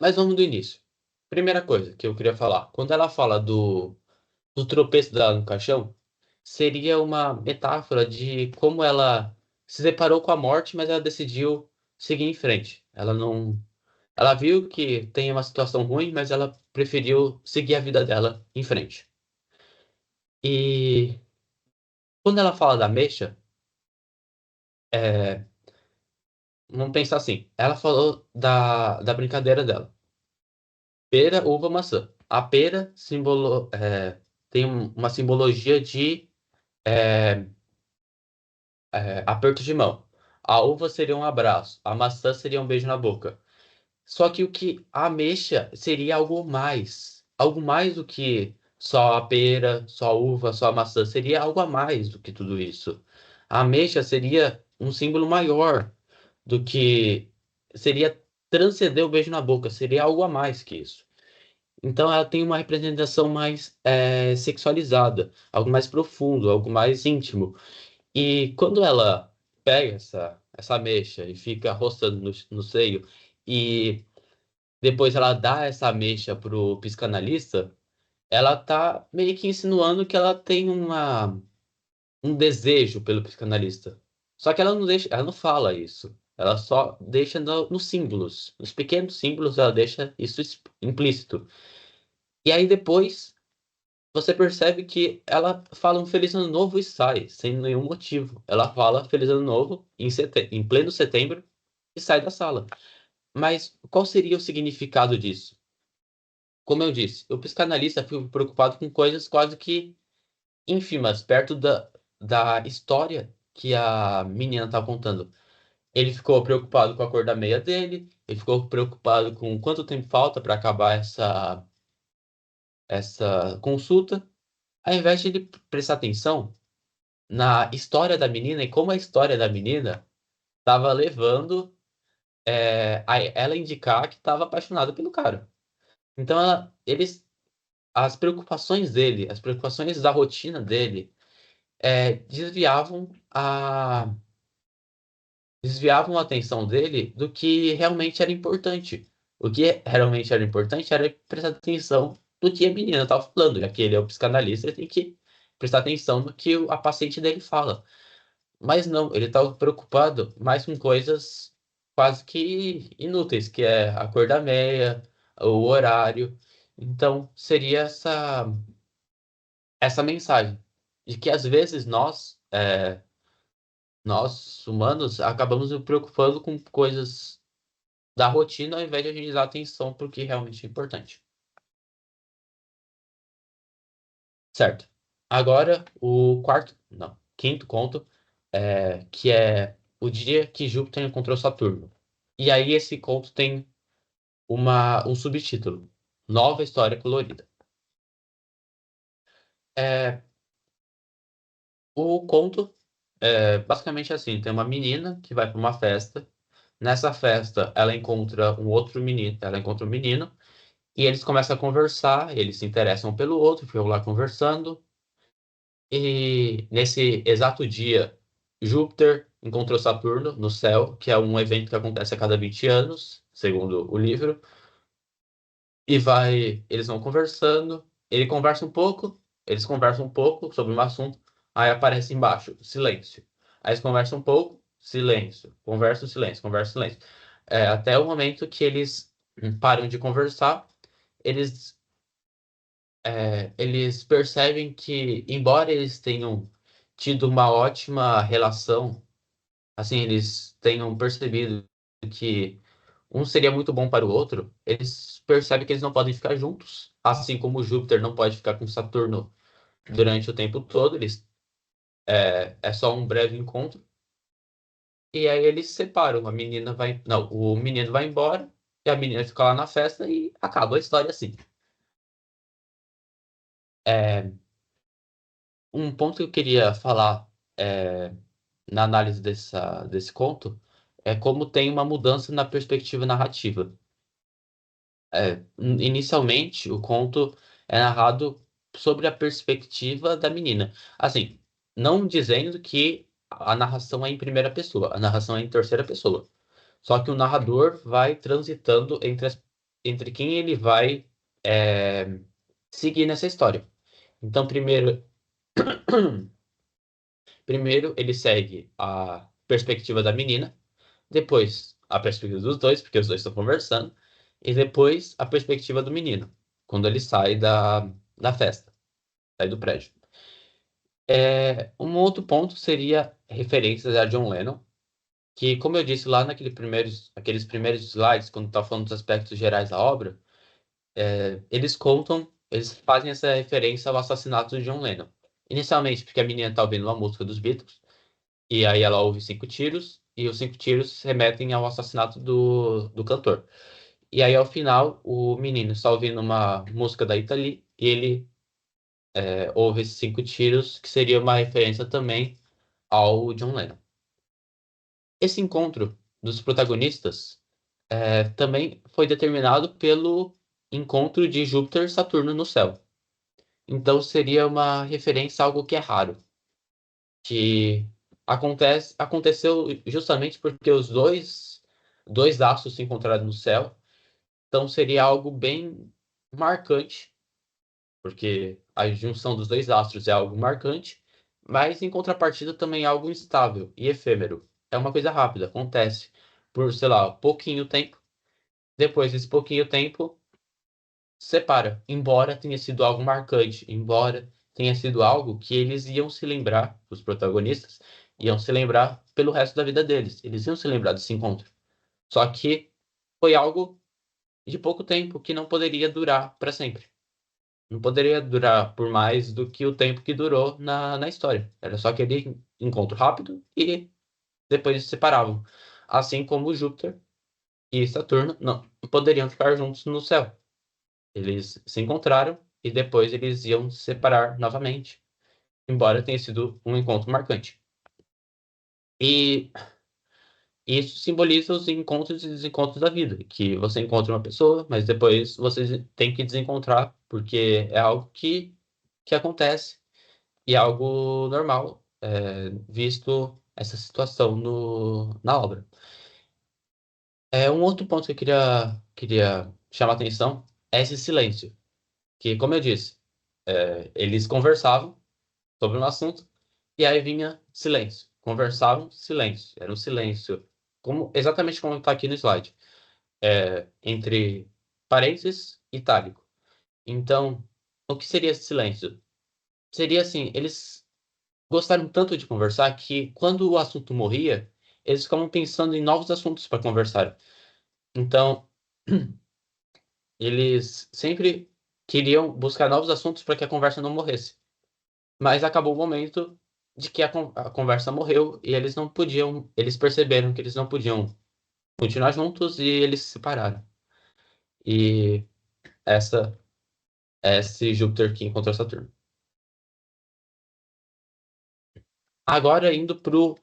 Mas vamos do início. Primeira coisa que eu queria falar, quando ela fala do tropeço dela no caixão, seria uma metáfora de como ela se deparou com a morte, mas ela decidiu seguir em frente. Ela viu que tem uma situação ruim, mas ela preferiu seguir a vida dela em frente. E quando ela fala da mecha, é, vamos pensar assim, ela falou da brincadeira dela. Pera, uva, maçã. A pera tem uma simbologia de é, aperto de mão. A uva seria um abraço, a maçã seria um beijo na boca. Só que o que a ameixa seria algo mais do que só a pera, só a uva, só a maçã, seria algo a mais do que tudo isso. A ameixa seria um símbolo maior do que seria transcender o beijo na boca, seria algo a mais que isso. Então ela tem uma representação mais sexualizada, algo mais profundo, algo mais íntimo. E quando ela pega essa ameixa e fica roçando no seio, e depois ela dá essa ameixa pro psicanalista, ela tá meio que insinuando que ela tem um desejo pelo psicanalista. Só que ela não fala isso. Ela só deixa nos símbolos. Nos pequenos símbolos ela deixa isso implícito. E aí depois você percebe que ela fala um Feliz Ano Novo e sai, sem nenhum motivo. Ela fala Feliz Ano Novo em pleno setembro e sai da sala. Mas qual seria o significado disso? Como eu disse, o psicanalista fica preocupado com coisas quase que ínfimas, perto da história que a menina está contando. Ele ficou preocupado com a cor da meia dele, ele ficou preocupado com quanto tempo falta para acabar essa consulta, ao invés de ele prestar atenção na história da menina e como a história da menina estava levando ela a indicar que estava apaixonada pelo cara. Então, as preocupações dele, as preocupações da rotina dele, desviavam desviavam a atenção dele do que realmente era importante. O que realmente era importante era prestar atenção no que a menina estava falando, já que ele é o psicanalista, ele tem que prestar atenção no que a paciente dele fala. Mas não, ele estava preocupado mais com coisas quase que inúteis, que é a cor da meia, o horário. Então, seria essa mensagem de que às vezes nós humanos, acabamos nos preocupando com coisas da rotina ao invés de a gente dar atenção para o que realmente é importante. Certo. Agora, não, quinto conto, que é o dia que Júpiter encontrou Saturno. E aí esse conto tem um subtítulo, Nova História Colorida. É, o conto é basicamente assim, tem uma menina que vai para uma festa. Nessa festa, ela encontra um menino, e eles começam a conversar, eles se interessam um pelo outro, ficam lá conversando. E nesse exato dia, Júpiter encontrou Saturno no céu, que é um evento que acontece a cada 20 anos, segundo o livro. Eles vão conversando, eles conversam um pouco sobre um assunto, aí aparece embaixo, silêncio. Aí eles conversam um pouco, silêncio. Silêncio, conversa, silêncio. Até o momento que eles param de conversar, eles eles percebem que, embora eles tenham tido uma ótima relação, assim, eles tenham percebido que um seria muito bom para o outro, eles percebem que eles não podem ficar juntos. Assim como Júpiter não pode ficar com Saturno durante o tempo todo, é só um breve encontro. E aí eles se separam. Não, o menino vai embora e a menina fica lá na festa e acaba a história assim. É, um ponto que eu queria falar é, na análise desse conto é como tem uma mudança na perspectiva narrativa. Inicialmente, o conto é narrado sobre a perspectiva da menina. Assim, não dizendo que a narração é em primeira pessoa, a narração é em terceira pessoa. Só que o narrador vai transitando entre quem ele vai é, seguir nessa história. Então, primeiro ele segue a perspectiva da menina, depois a perspectiva dos dois, porque os dois estão conversando, e depois a perspectiva do menino, quando ele sai da festa, sai do prédio. Um outro ponto seria referências a John Lennon, que, como eu disse lá aqueles primeiros slides, quando está falando dos aspectos gerais da obra, eles fazem essa referência ao assassinato de John Lennon. Inicialmente, porque a menina está ouvindo uma música dos Beatles, e aí ela ouve 5 tiros, e os 5 tiros remetem ao assassinato do cantor. E aí, ao final, o menino está ouvindo uma música da Italy, e ele ouve esses 5 tiros, que seria uma referência também ao John Lennon. Esse encontro dos protagonistas também foi determinado pelo encontro de Júpiter e Saturno no céu. Então, seria uma referência a algo que é raro, que aconteceu justamente porque os dois astros se encontraram no céu. Então seria algo bem marcante, porque a junção dos dois astros é algo marcante, mas em contrapartida também é algo instável e efêmero. É uma coisa rápida, acontece por, sei lá, pouquinho tempo. Depois desse pouquinho tempo, separa, embora tenha sido algo marcante, embora tenha sido algo que eles iam se lembrar, os protagonistas, iam se lembrar pelo resto da vida deles. Eles iam se lembrar desse encontro. Só que foi algo de pouco tempo que não poderia durar para sempre. Não poderia durar por mais do que o tempo que durou na história. Era só aquele encontro rápido e depois eles se separavam. Assim como Júpiter e Saturno não poderiam ficar juntos no céu. Eles se encontraram e depois eles iam se separar novamente, embora tenha sido um encontro marcante. E isso simboliza os encontros e desencontros da vida, que você encontra uma pessoa, mas depois você tem que desencontrar, porque é algo que acontece e é algo normal, visto essa situação na obra. Um outro ponto que eu queria chamar a atenção é esse silêncio, que, como eu disse, eles conversavam sobre um assunto e aí vinha silêncio. Conversavam, silêncio. Era um silêncio, exatamente como está aqui no slide, entre parênteses e itálico. Então, o que seria esse silêncio? Seria assim, eles gostaram tanto de conversar que quando o assunto morria, eles ficavam pensando em novos assuntos para conversar. Então, eles sempre queriam buscar novos assuntos para que a conversa não morresse. Mas acabou o momento de que a conversa morreu e eles não podiam, eles perceberam que eles não podiam continuar juntos e eles se separaram. E essa é esse Júpiter que encontrou Saturno. Agora indo para o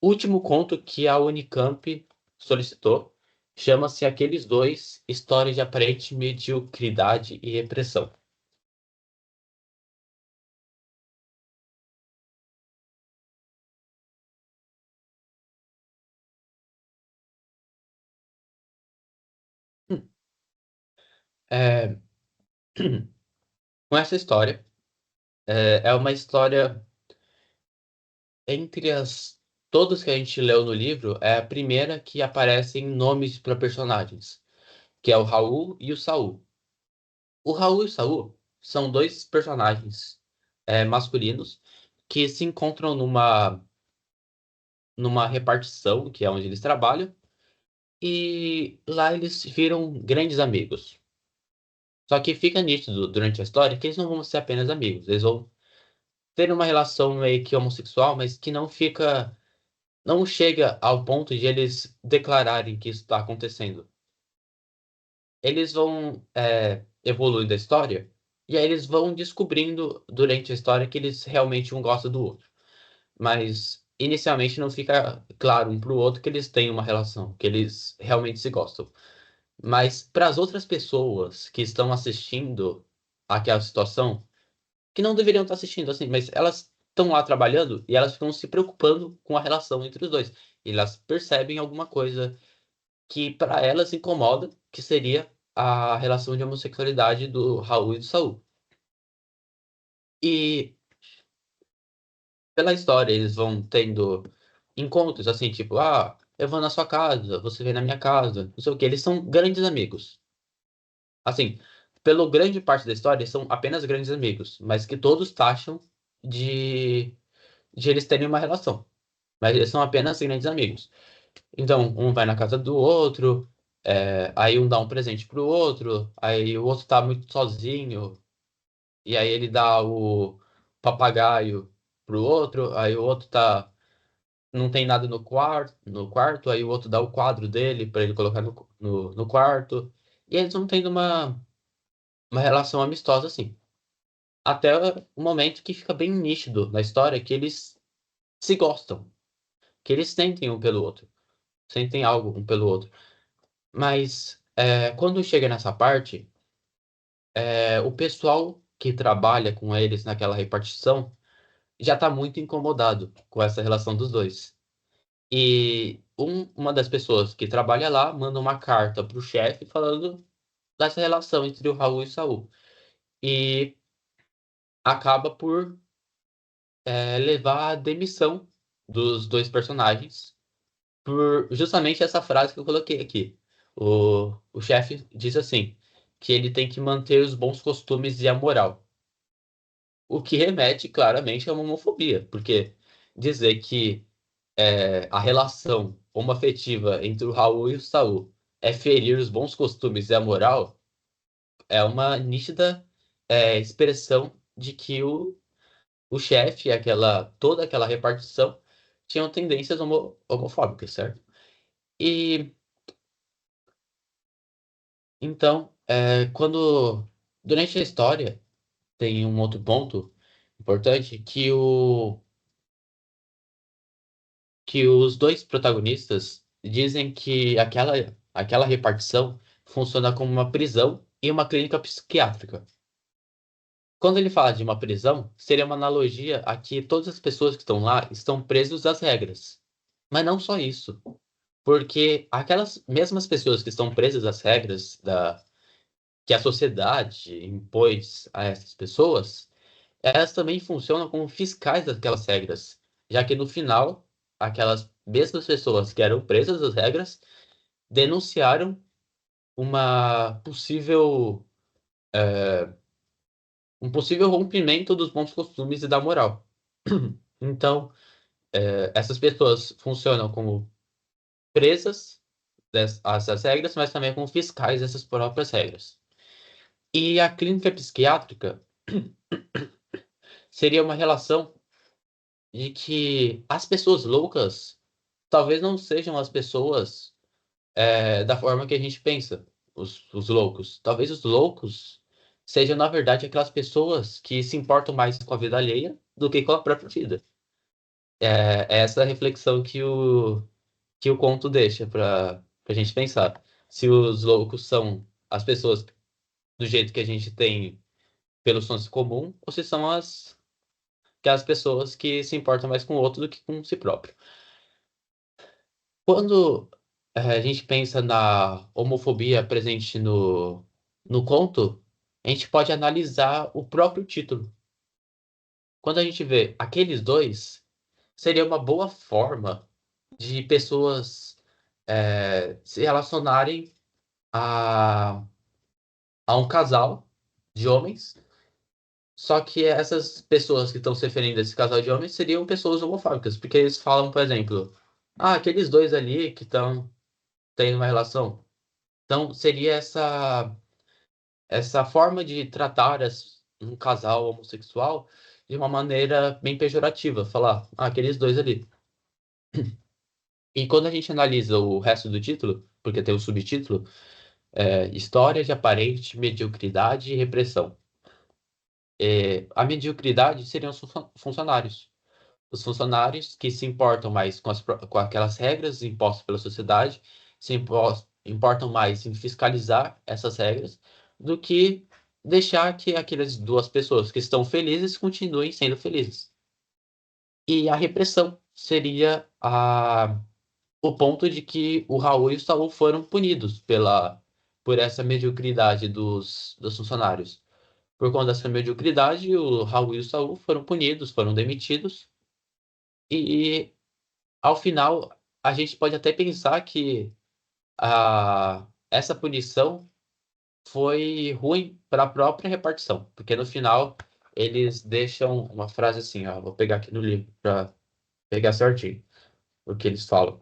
último conto que a Unicamp solicitou, chama-se Aqueles Dois, História de Aparente Mediocridade e Repressão. É, com essa história, é uma história entre as todas que a gente leu no livro, é a primeira que aparecem nomes para personagens, que é o Raul e o Saul. O Raul e o Saul são dois personagens masculinos que se encontram numa repartição, que é onde eles trabalham, e lá eles viram grandes amigos. Só que fica nítido durante a história que eles não vão ser apenas amigos, eles vão ter uma relação meio que homossexual, mas que não chega ao ponto de eles declararem que isso está acontecendo. Eles vão evoluindo a história e aí eles vão descobrindo durante a história que eles realmente um gostam do outro. Mas inicialmente não fica claro um para o outro que eles têm uma relação, que eles realmente se gostam. Mas para as outras pessoas que estão assistindo aquela situação, que não deveriam estar assistindo assim, mas elas estão lá trabalhando e elas ficam se preocupando com a relação entre os dois. E elas percebem alguma coisa que para elas incomoda, que seria a relação de homossexualidade do Raul e do Saul. E pela história eles vão tendo encontros assim, tipo, eu vou na sua casa, você vem na minha casa, não sei o que. Eles são grandes amigos. Assim, pelo grande parte da história, eles são apenas grandes amigos, mas que todos taxam de, de eles terem uma relação. Mas eles são apenas grandes amigos. Então, um vai na casa do outro, aí um dá um presente pro outro, aí o outro tá muito sozinho, e aí ele dá o papagaio pro outro, aí o outro não tem nada no quarto, aí o outro dá o quadro dele para ele colocar no quarto. E eles vão tendo uma relação amistosa assim. Até o momento que fica bem nítido na história que eles se gostam, que eles sentem um pelo outro, sentem algo um pelo outro. Mas quando chega nessa parte, o pessoal que trabalha com eles naquela repartição já está muito incomodado com essa relação dos dois. E uma das pessoas que trabalha lá manda uma carta para o chefe falando dessa relação entre o Raul e o Saul. E acaba por levar à demissão dos dois personagens por justamente essa frase que eu coloquei aqui. O chefe diz assim. que ele tem que manter os bons costumes e a moral. O que remete claramente a uma homofobia, porque dizer que a relação homoafetiva entre o Raul e o Saul é ferir os bons costumes e a moral é uma nítida expressão de que o chefe, toda aquela repartição, tinham tendências homofóbicas, certo? E então, durante a história, tem um outro ponto importante que os dois protagonistas dizem que aquela repartição funciona como uma prisão e uma clínica psiquiátrica. Quando ele fala de uma prisão, seria uma analogia a que todas as pessoas que estão lá estão presas às regras. Mas não só isso, porque aquelas mesmas pessoas que estão presas às regras que a sociedade impôs a essas pessoas, elas também funcionam como fiscais daquelas regras, já que no final, aquelas mesmas pessoas que eram presas às regras denunciaram uma possível, um possível rompimento dos bons costumes e da moral. Então, essas pessoas funcionam como presas dessas regras, mas também como fiscais dessas próprias regras. E a clínica psiquiátrica seria uma relação de que as pessoas loucas talvez não sejam as pessoas da forma que a gente pensa, os loucos. Talvez os loucos sejam, na verdade, aquelas pessoas que se importam mais com a vida alheia do que com a própria vida. É essa reflexão que o conto deixa para a gente pensar. Se os loucos são as pessoas do jeito que a gente tem pelo senso comum, ou se são as pessoas que se importam mais com o outro do que com si próprio. Quando a gente pensa na homofobia presente no conto, a gente pode analisar o próprio título. Quando a gente vê aqueles dois, seria uma boa forma de pessoas se relacionarem a, a um casal de homens. Só que essas pessoas que estão se referindo a esse casal de homens seriam pessoas homofóbicas, porque eles falam, por exemplo, aqueles dois ali que estão tendo uma relação. Então, seria essa forma de tratar um casal homossexual de uma maneira bem pejorativa, falar, aqueles dois ali. E quando a gente analisa o resto do título, porque tem o subtítulo, História de aparente mediocridade e repressão. A mediocridade seriam os funcionários. Os funcionários que se importam mais com aquelas regras impostas pela sociedade, importam mais em fiscalizar essas regras, do que deixar que aquelas duas pessoas que estão felizes continuem sendo felizes. E a repressão seria o ponto de que o Raul e o Saul foram punidos por essa mediocridade dos funcionários. Por conta dessa mediocridade, o Raul e o Saul foram punidos, foram demitidos, e ao final a gente pode até pensar que essa punição foi ruim para a própria repartição, porque no final eles deixam uma frase assim, ó, vou pegar aqui no livro para pegar certinho o que eles falam.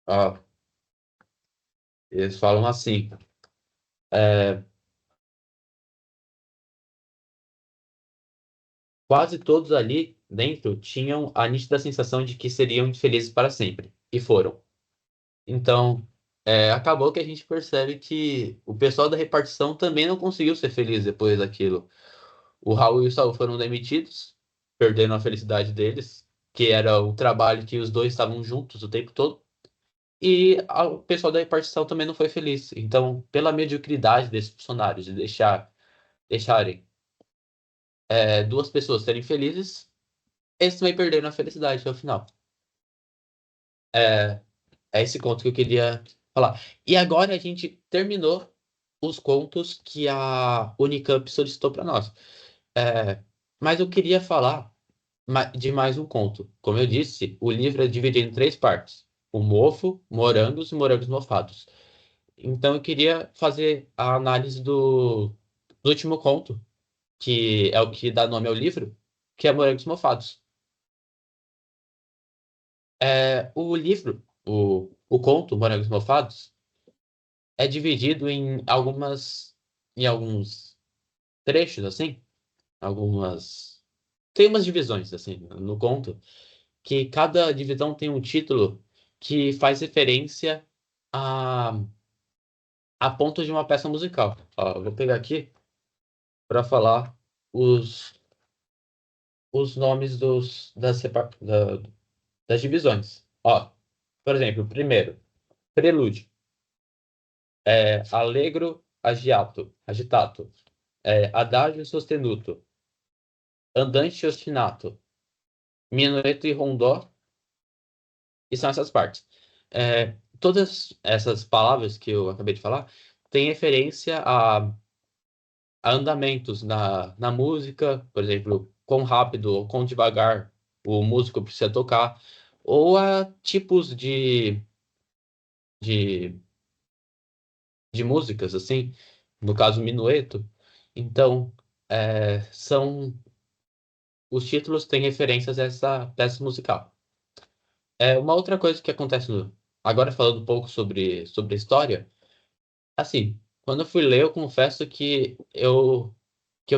Ó, eles falam assim, é, quase todos ali dentro tinham a nítida sensação de que seriam infelizes para sempre, e foram. Então, acabou que a gente percebe que o pessoal da repartição também não conseguiu ser feliz depois daquilo. O Raul e o Saul foram demitidos, perdendo a felicidade deles, que era o trabalho que os dois estavam juntos o tempo todo. E o pessoal da repartição também não foi feliz. Então, pela mediocridade desses funcionários de deixarem duas pessoas serem felizes, eles também perderam a felicidade ao final. É, é esse conto que eu queria falar. E agora a gente terminou os contos que a Unicamp solicitou para nós. É, mas eu queria falar de mais um conto. Como eu disse, o livro é dividido em três partes: o mofo, morangos e morangos mofados. Então eu queria fazer a análise do último conto, que é o que dá nome ao livro, que é Morangos Mofados. O livro, o conto Morangos Mofados, é dividido em alguns trechos, assim, algumas, tem umas divisões, assim, no conto, que cada divisão tem um título que faz referência a, a pontos de uma peça musical. Ó, eu vou pegar aqui para falar os, os nomes das divisões. Ó, por exemplo, primeiro, prelúdio, allegro agitato, adagio sostenuto, andante ostinato, minueto e rondó, e são essas partes. Todas essas palavras que eu acabei de falar têm referência a andamentos na música, por exemplo, quão rápido ou quão devagar o músico precisa tocar, ou a tipos de, de músicas, assim, no caso, minueto. Então, os títulos têm referências a essa peça musical. Uma outra coisa que acontece agora falando um pouco sobre a história, assim, quando eu fui ler, eu confesso que eu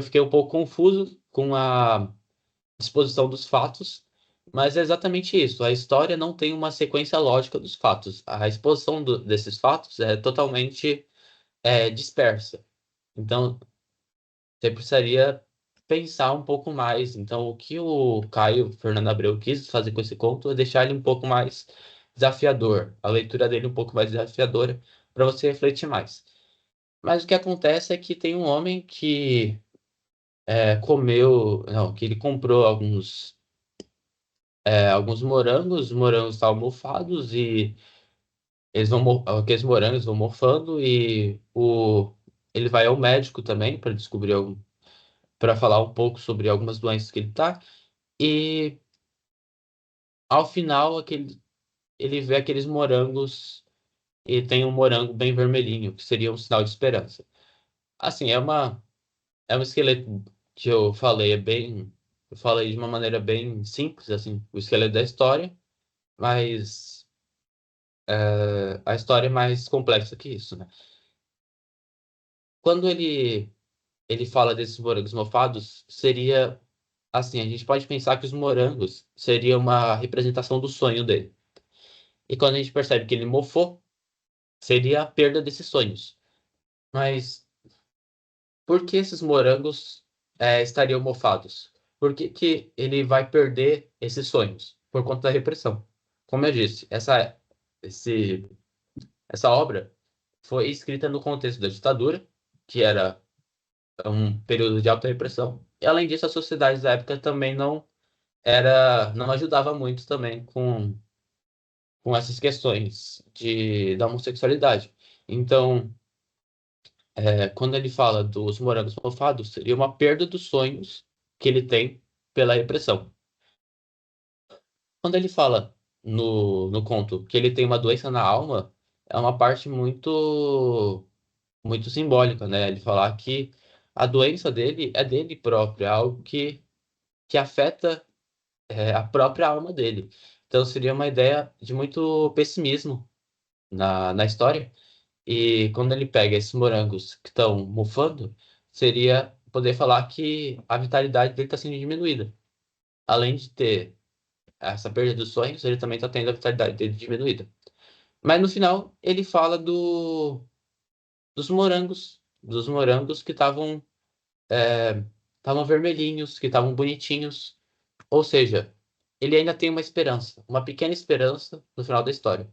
fiquei um pouco confuso com a disposição dos fatos, mas é exatamente isso. A história não tem uma sequência lógica dos fatos. A exposição desses fatos é totalmente dispersa. Então, você precisaria pensar um pouco mais. Então, o que o Caio Fernando Abreu quis fazer com esse conto é deixar ele um pouco mais desafiador, a leitura dele um pouco mais desafiadora, para você refletir mais. Mas o que acontece é que tem um homem que não, que ele comprou alguns morangos, os morangos estavam mofados e aqueles morangos vão mofando e ele vai ao médico também para descobrir para falar um pouco sobre algumas doenças que ele tá e ao final ele vê aqueles morangos e tem um morango bem vermelhinho, que seria um sinal de esperança. Assim, é um esqueleto que eu falei de uma maneira bem simples assim, o esqueleto da história, mas a história é mais complexa que isso, né? Quando ele fala desses morangos mofados, seria assim, a gente pode pensar que os morangos seria uma representação do sonho dele. E quando a gente percebe que ele mofou, seria a perda desses sonhos. Mas por que esses morangos estariam mofados? Por que que ele vai perder esses sonhos? Por conta da repressão. Como eu disse, esse, essa obra foi escrita no contexto da ditadura, que era um período de alta repressão. E além disso, a sociedade da época também não ajudava muito também com essas questões da homossexualidade. Então, quando ele fala dos morangos mofados, seria uma perda dos sonhos que ele tem pela repressão. Quando ele fala no conto que ele tem uma doença na alma, é uma parte muito simbólica, né? Ele falar que a doença dele é dele próprio, é algo que afeta a própria alma dele. Então seria uma ideia de muito pessimismo na história. E quando ele pega esses morangos que estão mofando, seria poder falar que a vitalidade dele está sendo diminuída. Além de ter essa perda dos sonhos, ele também está tendo a vitalidade dele diminuída. Mas no final, ele fala dos morangos que estavam vermelhinhos, que estavam bonitinhos. Ou seja, ele ainda tem uma esperança, uma pequena esperança no final da história.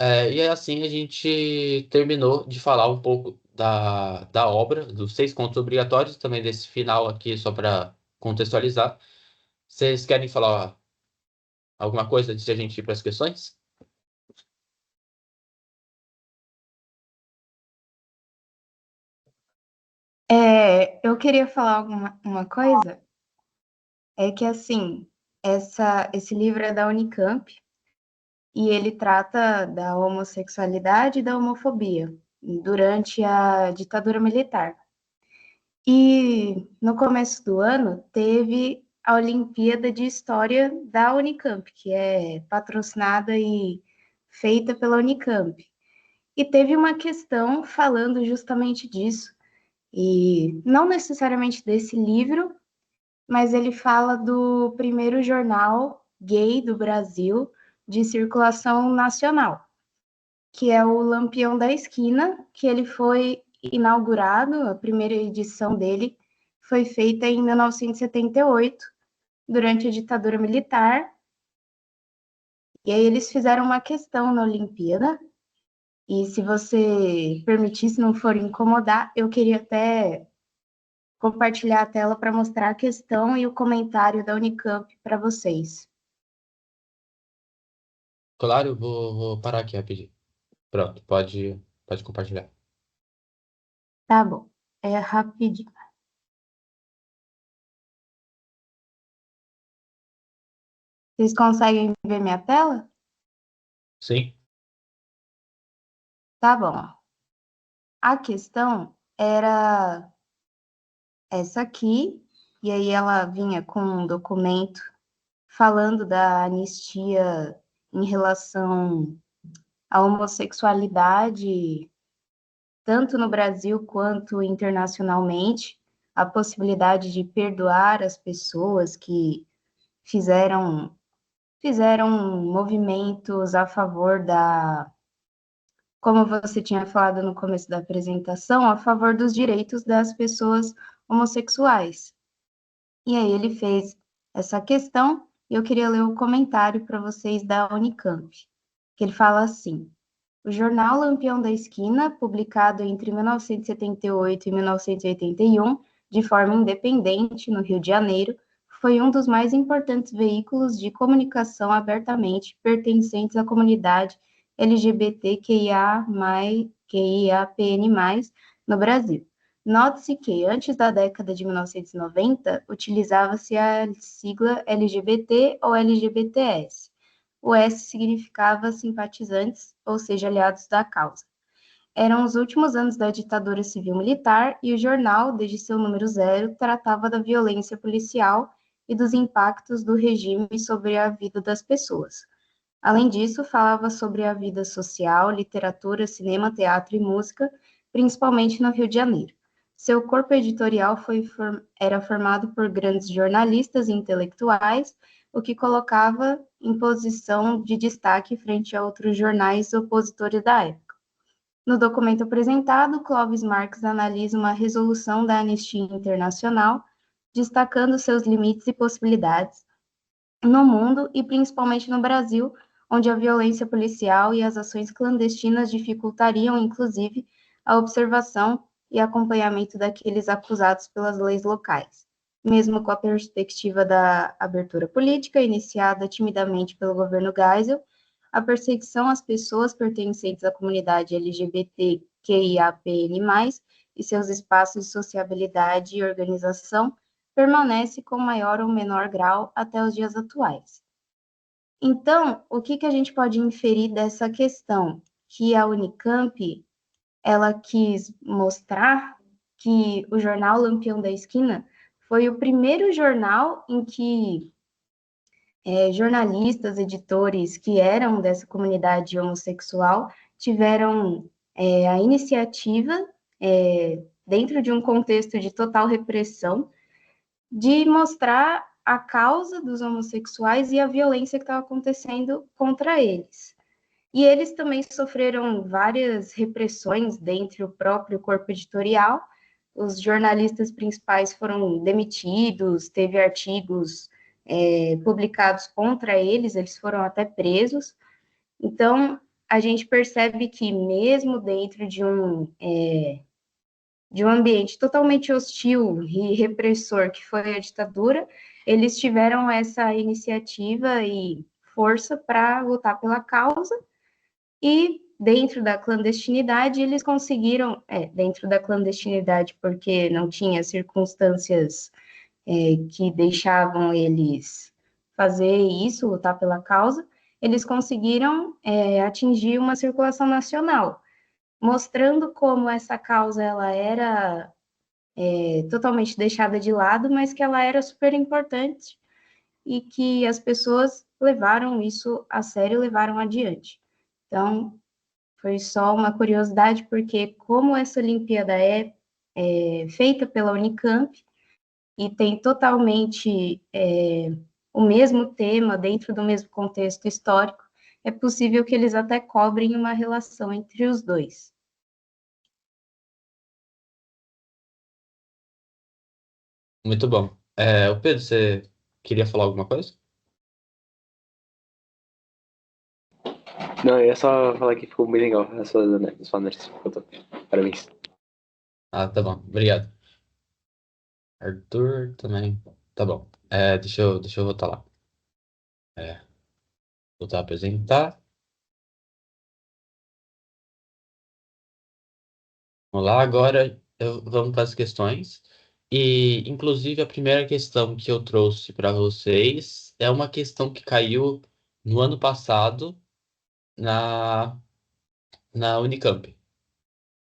E aí, assim a gente terminou de falar um pouco da obra, dos 6 contos obrigatórios, também desse final aqui, só para contextualizar. Vocês querem falar alguma coisa antes de a gente ir para as questões? Eu queria falar uma coisa, é que assim, esse livro é da Unicamp, e ele trata da homossexualidade e da homofobia durante a ditadura militar. E no começo do ano teve a Olimpíada de História da Unicamp, que é patrocinada e feita pela Unicamp. E teve uma questão falando justamente disso, e não necessariamente desse livro, mas ele fala do primeiro jornal gay do Brasil de circulação nacional, que é o Lampião da Esquina, que ele foi inaugurado, a primeira edição dele foi feita em 1978, durante a ditadura militar, e aí eles fizeram uma questão na Olimpíada, e se você permitir, se não for incomodar, eu queria até compartilhar a tela para mostrar a questão e o comentário da Unicamp para vocês. Claro, eu vou parar aqui rapidinho. Pronto, pode compartilhar. Tá bom, é rapidinho. Vocês conseguem ver minha tela? Sim? Tá bom. A questão era essa aqui, e aí ela vinha com um documento falando da anistia em relação à homossexualidade, tanto no Brasil quanto internacionalmente, a possibilidade de perdoar as pessoas que fizeram, fizeram movimentos a favor da, como você tinha falado no começo da apresentação, a favor dos direitos das pessoas homossexuais. E aí ele fez essa questão e eu queria ler o comentário para vocês da Unicamp, que ele fala assim: o jornal Lampião da Esquina, publicado entre 1978 e 1981, de forma independente no Rio de Janeiro, foi um dos mais importantes veículos de comunicação abertamente pertencentes à comunidade LGBTQIA+, no Brasil. Note-se que, antes da década de 1990, utilizava-se a sigla LGBT ou LGBTS. O S significava simpatizantes, ou seja, aliados da causa. Eram os últimos anos da ditadura civil-militar e o jornal, desde seu número zero, tratava da violência policial e dos impactos do regime sobre a vida das pessoas. Além disso, falava sobre a vida social, literatura, cinema, teatro e música, principalmente no Rio de Janeiro. Seu corpo editorial era formado por grandes jornalistas e intelectuais, o que colocava em posição de destaque frente a outros jornais opositores da época. No documento apresentado, Clóvis Marx analisa uma resolução da Anistia Internacional, destacando seus limites e possibilidades no mundo e principalmente no Brasil, onde a violência policial e as ações clandestinas dificultariam, inclusive, a observação e acompanhamento daqueles acusados pelas leis locais. Mesmo com a perspectiva da abertura política, iniciada timidamente pelo governo Geisel, a perseguição às pessoas pertencentes à comunidade LGBTQIAPN+, e seus espaços de sociabilidade e organização permanece com maior ou menor grau até os dias atuais. Então, o que a gente pode inferir dessa questão? Que a Unicamp, ela quis mostrar que o jornal Lampião da Esquina foi o primeiro jornal em que jornalistas, editores que eram dessa comunidade homossexual tiveram a iniciativa, dentro de um contexto de total repressão, de mostrar a causa dos homossexuais e a violência que estava acontecendo contra eles. E eles também sofreram várias repressões dentro do próprio corpo editorial. Os jornalistas principais foram demitidos, teve artigos publicados contra eles, eles foram até presos. Então, a gente percebe que mesmo dentro de um ambiente totalmente hostil e repressor que foi a ditadura, eles tiveram essa iniciativa e força para lutar pela causa, e dentro da clandestinidade eles conseguiram, dentro da clandestinidade porque não tinha circunstâncias que deixavam eles fazer isso, lutar pela causa, eles conseguiram atingir uma circulação nacional, mostrando como essa causa ela era totalmente deixada de lado, mas que ela era super importante e que as pessoas levaram isso a sério, levaram adiante. Então, foi só uma curiosidade, porque como essa Olimpíada é feita pela Unicamp e tem totalmente o mesmo tema dentro do mesmo contexto histórico, é possível que eles até cobrem uma relação entre os dois. Muito bom. O Pedro, você queria falar alguma coisa? Não, eu ia só falar que ficou bem legal as suas análises. Parabéns. Ah, tá bom. Obrigado. Arthur também. Tá bom. Deixa eu voltar lá. Voltar a apresentar. Vamos lá, agora vamos para as questões. E, inclusive, a primeira questão que eu trouxe para vocês é uma questão que caiu no ano passado na, na Unicamp.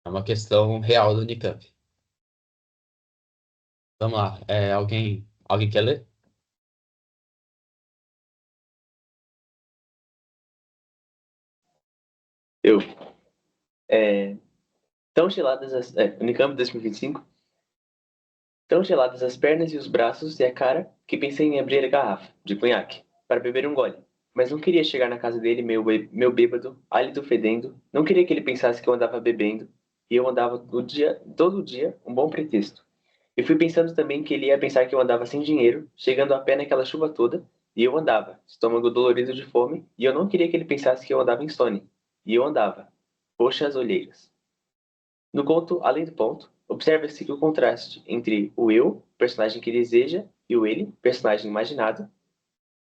É uma questão real da Unicamp. Vamos lá. Alguém quer ler? Eu. Tão geladas as. Unicamp 2025. Tão geladas as pernas e os braços e a cara que pensei em abrir a garrafa de conhaque para beber um gole. Mas não queria chegar na casa dele meu bêbado, álido fedendo. Não queria que ele pensasse que eu andava bebendo. E eu andava todo dia, um bom pretexto. E fui pensando também que ele ia pensar que eu andava sem dinheiro, chegando a pé naquela chuva toda. E eu andava, estômago dolorido de fome. E eu não queria que ele pensasse que eu andava insone. E eu andava. Poxa as olheiras. No conto Além do Ponto, observa-se que o contraste entre o eu, personagem que deseja, e o ele, personagem imaginado,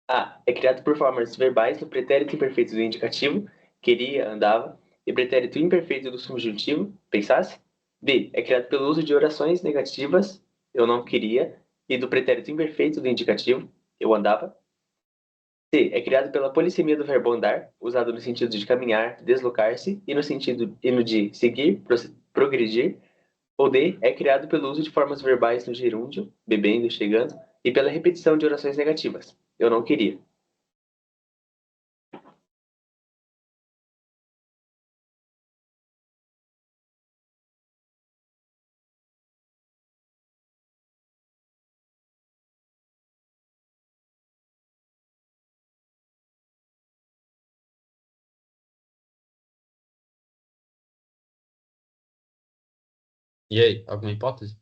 A é criado por formas verbais no pretérito imperfeito do indicativo, queria, andava, e pretérito imperfeito do subjuntivo, pensasse. B é criado pelo uso de orações negativas, eu não queria, e do pretérito imperfeito do indicativo, eu andava. C é criado pela polissemia do verbo andar, usado no sentido de caminhar, deslocar-se, e no de seguir, progredir. O D é criado pelo uso de formas verbais no gerúndio, bebendo, chegando, e pela repetição de orações negativas. Eu não queria. E aí, alguma hipótese?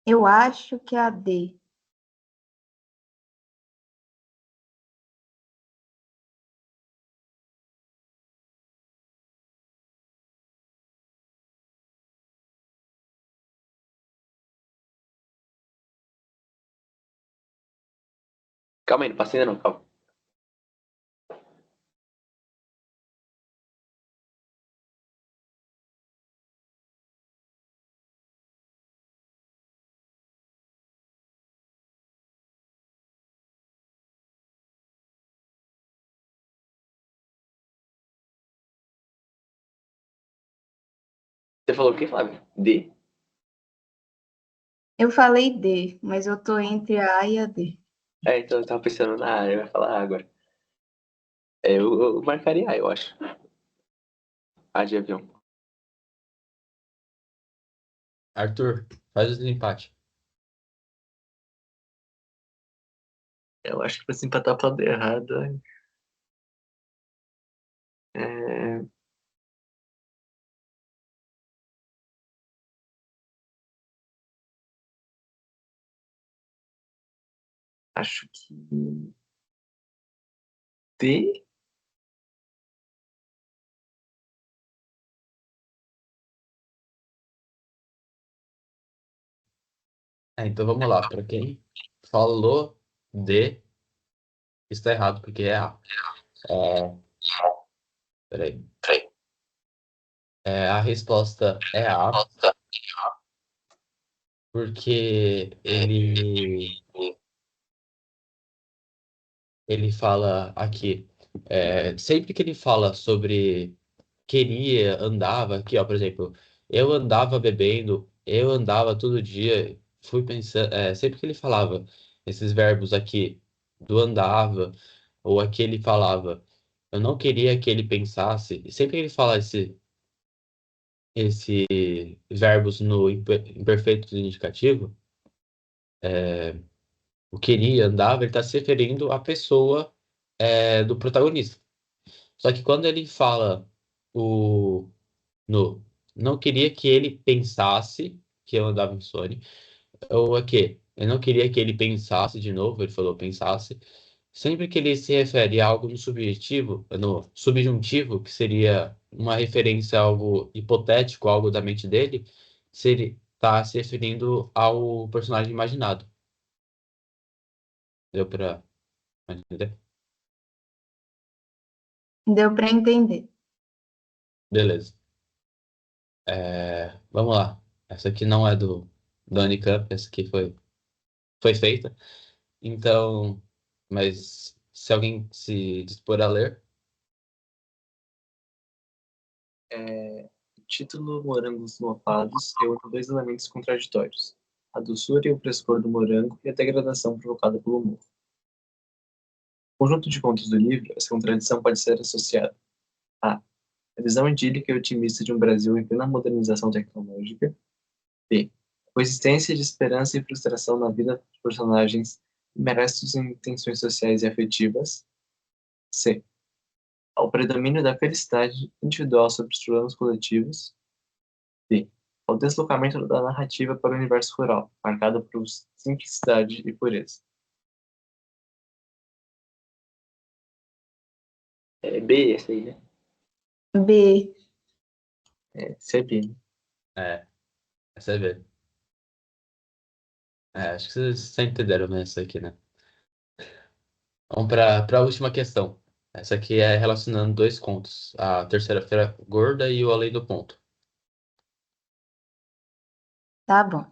Eu acho que é a D. Calma aí, não passa ainda não, calma. Você falou o quê, Flávio? D? Eu falei D, mas eu tô entre a A e a D. Então eu tava pensando na área, vai falar A agora. Eu marcaria A, eu acho. A de avião. Arthur, faz o desempate. Eu acho que pra se empatar pra lado errado. É... Acho que. D? Então vamos lá. Para quem falou D, está errado, porque é A. É, peraí. A resposta é A, porque ele fala aqui, sempre que ele fala sobre queria, andava, aqui, ó, por exemplo, eu andava bebendo, eu andava todo dia, fui pensando, sempre que ele falava esses verbos aqui, do andava, ou aqui ele falava, eu não queria que ele pensasse, e sempre que ele fala esse verbos no imperfeito do indicativo, o queria, andava, ele está se referindo à pessoa do protagonista. Só que quando ele fala o no não queria que ele pensasse que eu andava em Sony, ou aqui, eu não queria que ele pensasse de novo, ele falou pensasse. Sempre que ele se refere a algo no subjetivo, no subjuntivo, que seria uma referência a algo hipotético, algo da mente dele, se ele está se referindo ao personagem imaginado. Deu pra entender? Deu para entender. Beleza. Vamos lá. Essa aqui não é do Unicamp, essa aqui foi feita. Então, mas se alguém se dispor a ler, O título Morangos Mofados reúne dois elementos contraditórios: a doçura e o frescor do morango e a degradação provocada pelo mofo. No conjunto de contos do livro, essa contradição pode ser associada a visão idílica e otimista de um Brasil em plena modernização tecnológica, b coexistência de esperança e frustração na vida dos personagens imersos em tensões sociais e afetivas, c ao predomínio da felicidade individual sobre os problemas coletivos, d ao deslocamento da narrativa para o universo rural, marcado por simplicidade e pureza. É B essa aí, né? B. Esse é B, né? essa é ver. Acho que vocês entenderam né, isso aqui, né? Vamos para a última questão. Essa aqui é relacionando dois contos, a Terceira-feira Gorda e o Além do Ponto. Tá bom.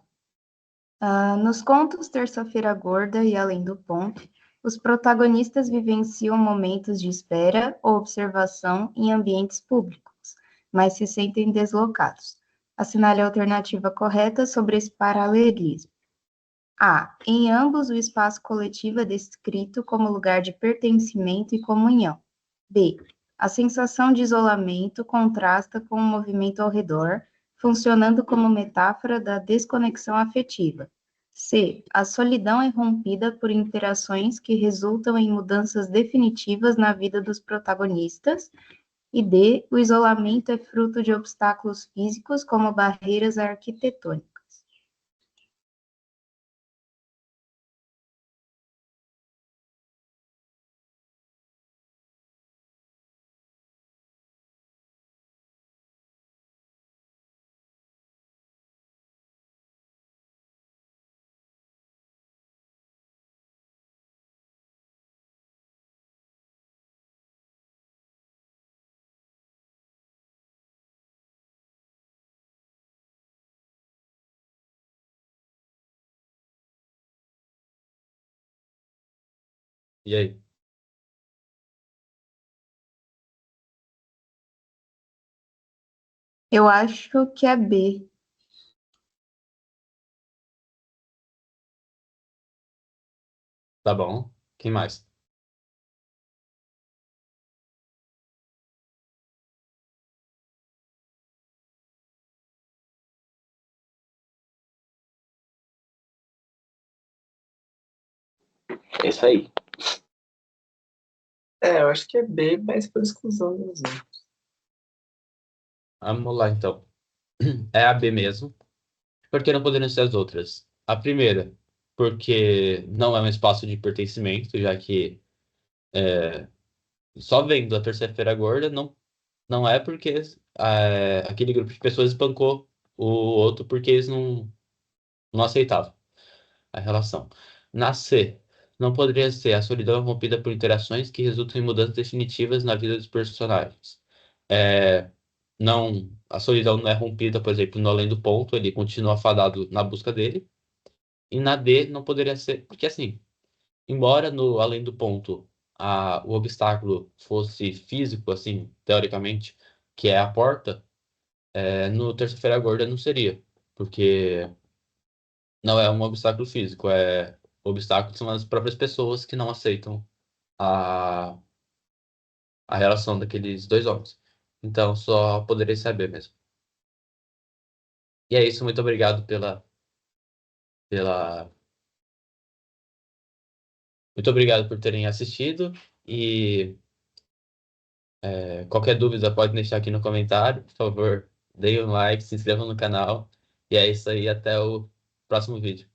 Nos contos Terça-feira Gorda e Além do Ponto, os protagonistas vivenciam momentos de espera ou observação em ambientes públicos, mas se sentem deslocados. Assinale a alternativa correta sobre esse paralelismo. A. Em ambos, o espaço coletivo é descrito como lugar de pertencimento e comunhão. B. A sensação de isolamento contrasta com o movimento ao redor, funcionando como metáfora da desconexão afetiva. C. A solidão é rompida por interações que resultam em mudanças definitivas na vida dos protagonistas. E D. O isolamento é fruto de obstáculos físicos, como barreiras arquitetônicas. E aí? Eu acho que é B. Tá bom. Quem mais? É isso aí. Eu acho que é B, mas por exclusão dos outros. Vamos lá, então. É a B mesmo. Por que não poderiam ser as outras? A primeira, porque não é um espaço de pertencimento, já que só vendo a Terça-feira Gorda não é porque aquele grupo de pessoas espancou o outro porque eles não aceitavam a relação. Na C, não poderia ser a solidão rompida por interações que resultam em mudanças definitivas na vida dos personagens. É, não, a solidão não é rompida, por exemplo, no além do ponto, ele continua fadado na busca dele. E na D não poderia ser, porque assim, embora no além do ponto o obstáculo fosse físico, assim, teoricamente, que é a porta, no Terça-feira Gorda não seria, porque não é um obstáculo físico, obstáculos são as próprias pessoas que não aceitam a, a relação daqueles dois homens. Então, só poderia saber mesmo. E é isso, muito obrigado pela, muito obrigado por terem assistido e qualquer dúvida pode deixar aqui no comentário, por favor, deem um like, se inscrevam no canal e é isso aí, até o próximo vídeo.